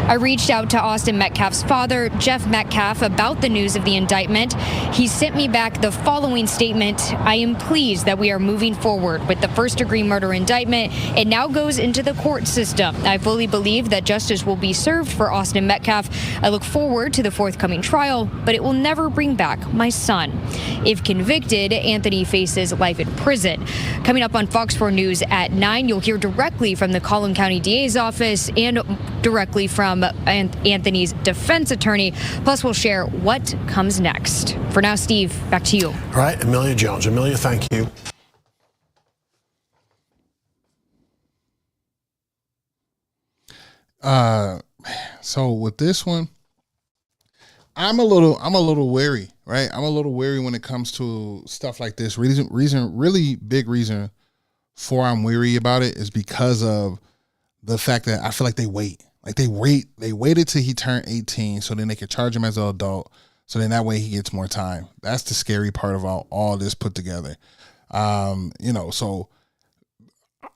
I reached out to Austin Metcalf's father, Jeff Metcalf, about the news of the indictment. He sent me back the following statement: I am pleased that we are moving forward with the first-degree murder indictment. It now goes into the court system. I fully believe that justice will be served for Austin Metcalf. I look forward to the forthcoming trial, but it will never bring back my son. If convicted, Anthony faces life in prison. Coming up on Fox 4 News at 9, you'll hear directly from the Collin County DA's office and directly from Anthony's defense attorney. Plus, we'll share what comes next. For now, Steve, back to you. All right, Amelia Jones. Amelia, thank you. So with this one, I'm a little wary, right? I'm a little wary when it comes to stuff like this. Really big reason for I'm weary about it is because of the fact that I feel like they wait. Like they waited till he turned 18 so then they could charge him as an adult. So then that way he gets more time. That's the scary part of all this put together. So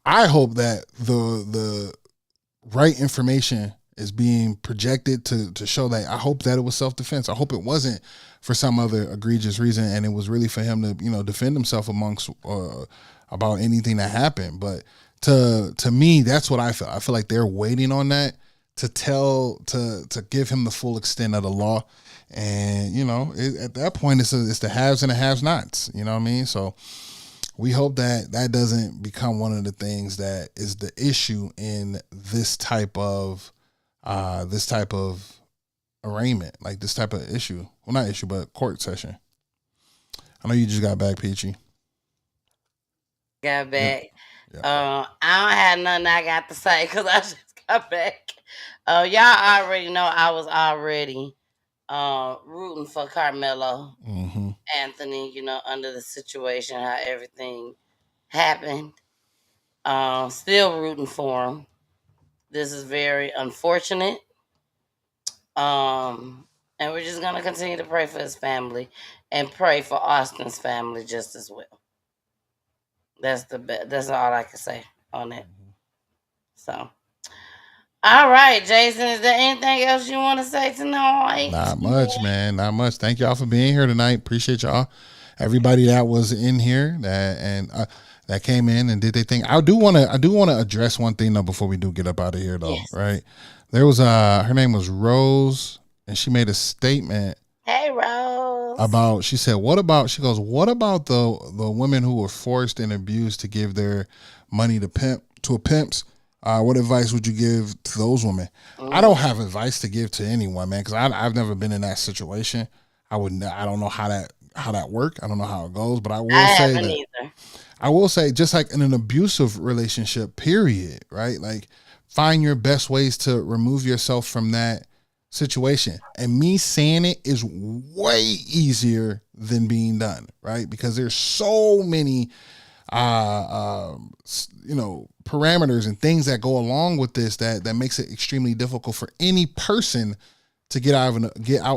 I hope that the right information is being projected to show that. I hope that it was self-defense. I hope it wasn't for some other egregious reason and it was really for him to, defend himself amongst about anything that happened. But to me, that's what I feel. I feel like they're waiting on that to give him the full extent of the law. And, at that point, it's the haves and the have-nots. You know what I mean? So we hope that doesn't become one of the things that is the issue in this type of arraignment, like this type of issue. Well, not issue, but court session. I know you just got back, Peachy. Got back. Yeah. I don't have nothing I got to say because I just got back. Y'all already know I was already rooting for Karmelo Anthony, under the situation, how everything happened. Still rooting for him. This is very unfortunate. And we're just going to continue to pray for his family and pray for Austin's family just as well. That's all I can say on it. So, all right, Jason, is there anything else you want to say tonight? Not much, man. Not much. Thank y'all for being here tonight. Appreciate y'all. Everybody that was in here that came in and did their thing. I do want to address one thing though before we do get up out of here though. Yes. Right? There was her name was Rose, and she made a statement. Hey, Rose. She what about the women who were forced and abused to give their money to pimps? What advice would you give to those women? I don't have advice to give to anyone, man, because I've never been in that situation. I don't know how that works. I don't know how it goes, but I will say just like in an abusive relationship, period, right? Like find your best ways to remove yourself from that situation. And me saying it is way easier than being done, right? Because there's so many parameters and things that go along with this that makes it extremely difficult for any person to get out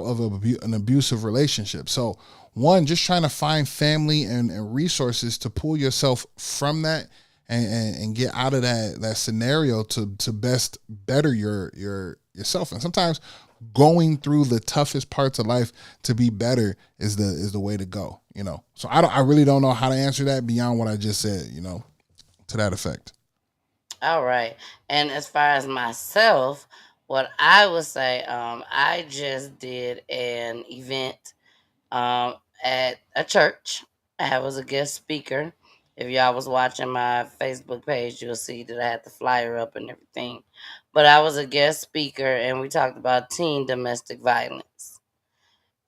of an abusive relationship. So one, just trying to find family and resources to pull yourself from that and get out of that scenario to best better yourself. And sometimes going through the toughest parts of life to be better is the way to go, So I really don't know how to answer that beyond what I just said, to that effect. All right. And as far as myself, what I would say, I just did an event at a church. I was a guest speaker. If y'all was watching my Facebook page, you'll see that I had the flyer up and everything. But I was a guest speaker, and we talked about teen domestic violence.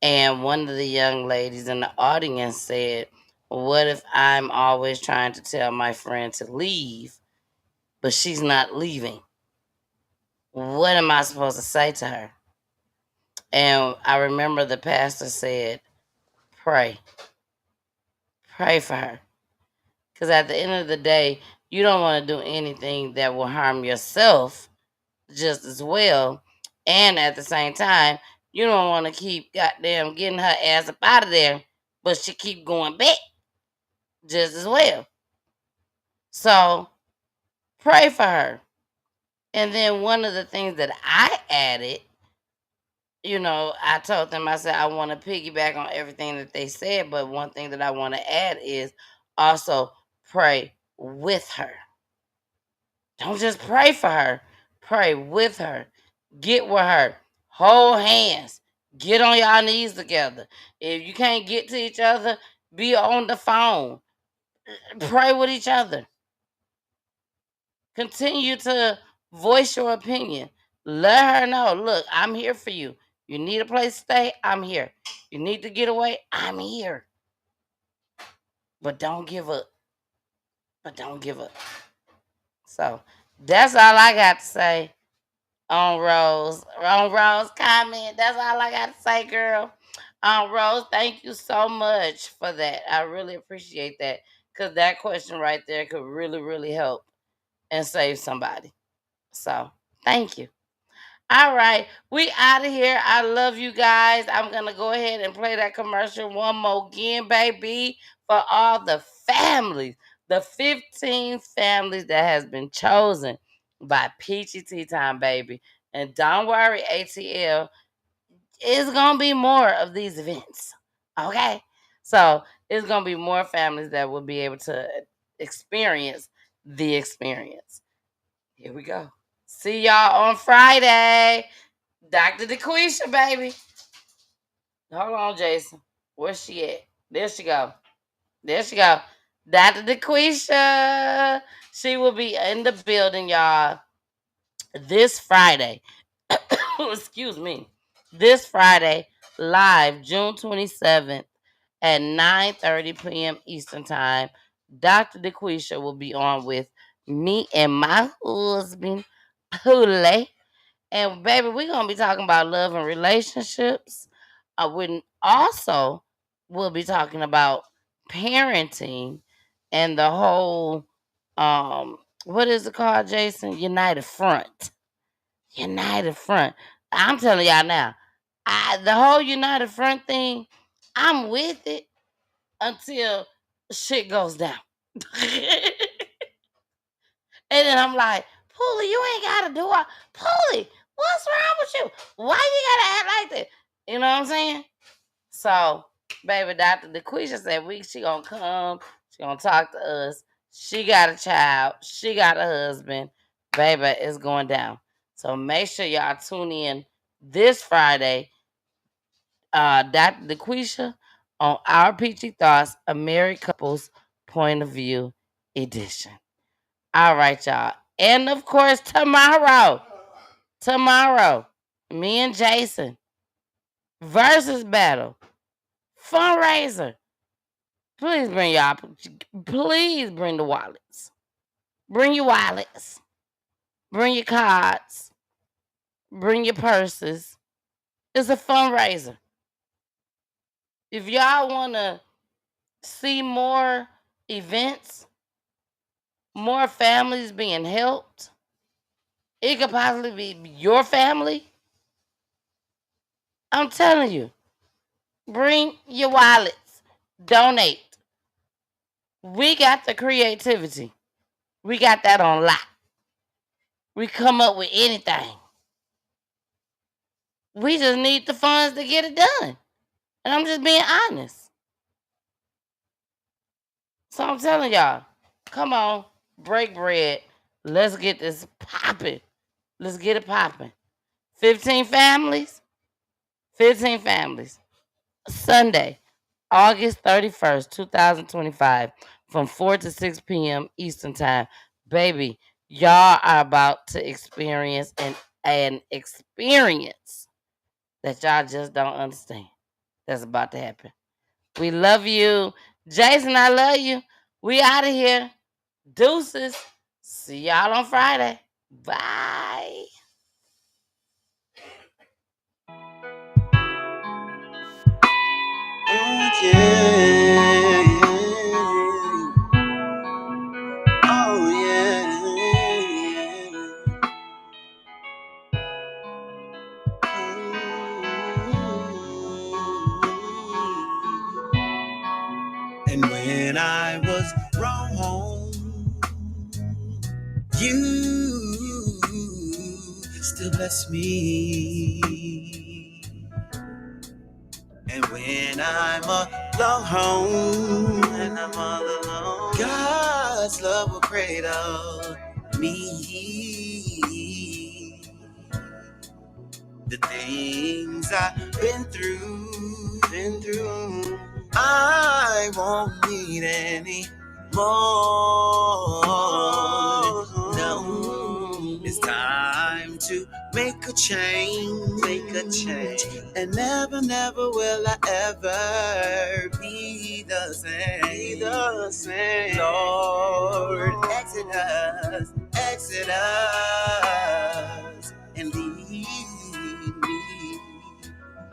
And one of the young ladies in the audience said, what if I'm always trying to tell my friend to leave, but she's not leaving? What am I supposed to say to her? And I remember the pastor said, pray. Pray for her. Because at the end of the day, you don't want to do anything that will harm yourself just as well. And at the same time, you don't want to keep goddamn getting her ass up out of there, but she keep going back just as well. So pray for her. And then one of the things that I added, I told them, I said, I want to piggyback on everything that they said, but one thing that I want to add is also pray with her. Don't just pray for her. Pray with her. Get with her. Hold hands. Get on y'all knees together. If you can't get to each other, be on the phone. Pray with each other. Continue to voice your opinion. Let her know, look, I'm here for you. You need a place to stay? I'm here. You need to get away? I'm here. But don't give up. So that's all I got to say on Rose comment. That's all I got to say, girl. Rose, thank you so much for that. I really appreciate that, because that question right there could really, really help and save somebody. So thank you. All right, we out of here. I love you guys. I'm going to go ahead and play that commercial one more again, baby, for all the families, the 15 families that has been chosen by Peachy Tea Tyme, baby. And don't worry, ATL, it's going to be more of these events, okay? So it's going to be more families that will be able to experience the experience. Here we go. See y'all on Friday. Dr. DeQuisha, baby. Hold on, Jason. Where's she at? There she go. Dr. DeQuisha. She will be in the building, y'all, this Friday. Excuse me. This Friday, live, June 27th at 9:30 p.m. Eastern Time. Dr. DeQuisha will be on with me and my husband, Pule. And baby, we're gonna be talking about love and relationships. We'll be talking about parenting and the whole what is it called, Jason? United Front. I'm telling y'all now, the whole United Front thing, I'm with it until shit goes down. And then I'm like, Poolie, you ain't gotta do all. Poolie, what's wrong with you? Why you gotta act like that? You know what I'm saying? So, baby, Dr. DeQuisha said she gonna come. She gonna talk to us. She got a child. She got a husband. Baby, it's going down. So make sure y'all tune in this Friday. Dr. DeQuisha on Our Peachy Thoughts, a Married Couple's Point of View edition. All right, y'all. And of course, tomorrow, me and Jason versus battle fundraiser. Please bring the wallets. Bring your wallets. Bring your cards. Bring your purses. It's a fundraiser. If y'all want to see more events, more families being helped, it could possibly be your family. I'm telling you, bring your wallets. Donate. We got the creativity. We got that on lock. We come up with anything. We just need the funds to get it done. And I'm just being honest. So I'm telling y'all, come on, break bread. Let's get this popping. Let's get it popping. 15 families. Sunday, August 31st, 2025. from 4 to 6 p.m. Eastern Time. Baby, y'all are about to experience an experience that y'all just don't understand. That's about to happen. We love you. Jason, I love you. We out of here. Deuces. See y'all on Friday. Bye. And when I was wrong, you still bless me. And when I'm alone, God's love will cradle me. The things I've been through, I won't need any more. No, it's time to make a change, and never, never will I ever be the same. Lord, exit us, and leave me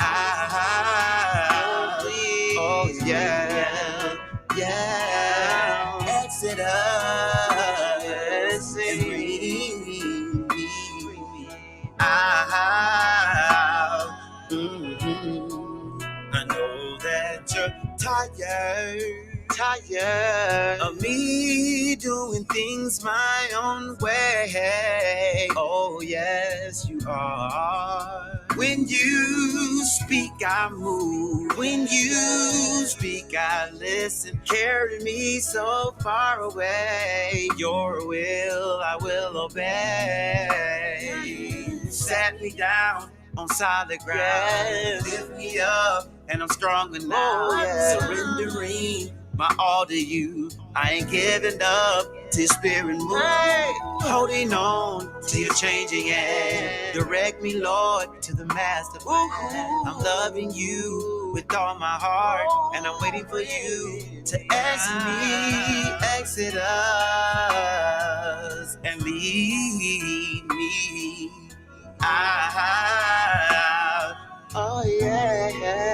out. Oh yeah, exit us, and bring me out. I know that you're tired of me doing things my own way. Oh yes, you are. When you speak, I move. When you speak, I listen. Carry me so far away. Your will, I will obey. Sat me down on solid ground. Lift me up, and I'm stronger now. Surrendering my all to you. I ain't giving up till your spirit move. Holding on to your changing hand. Direct me, Lord, to the master plan. I'm loving you with all my heart, and I'm waiting for you to exit us, and lead me out. Oh yeah.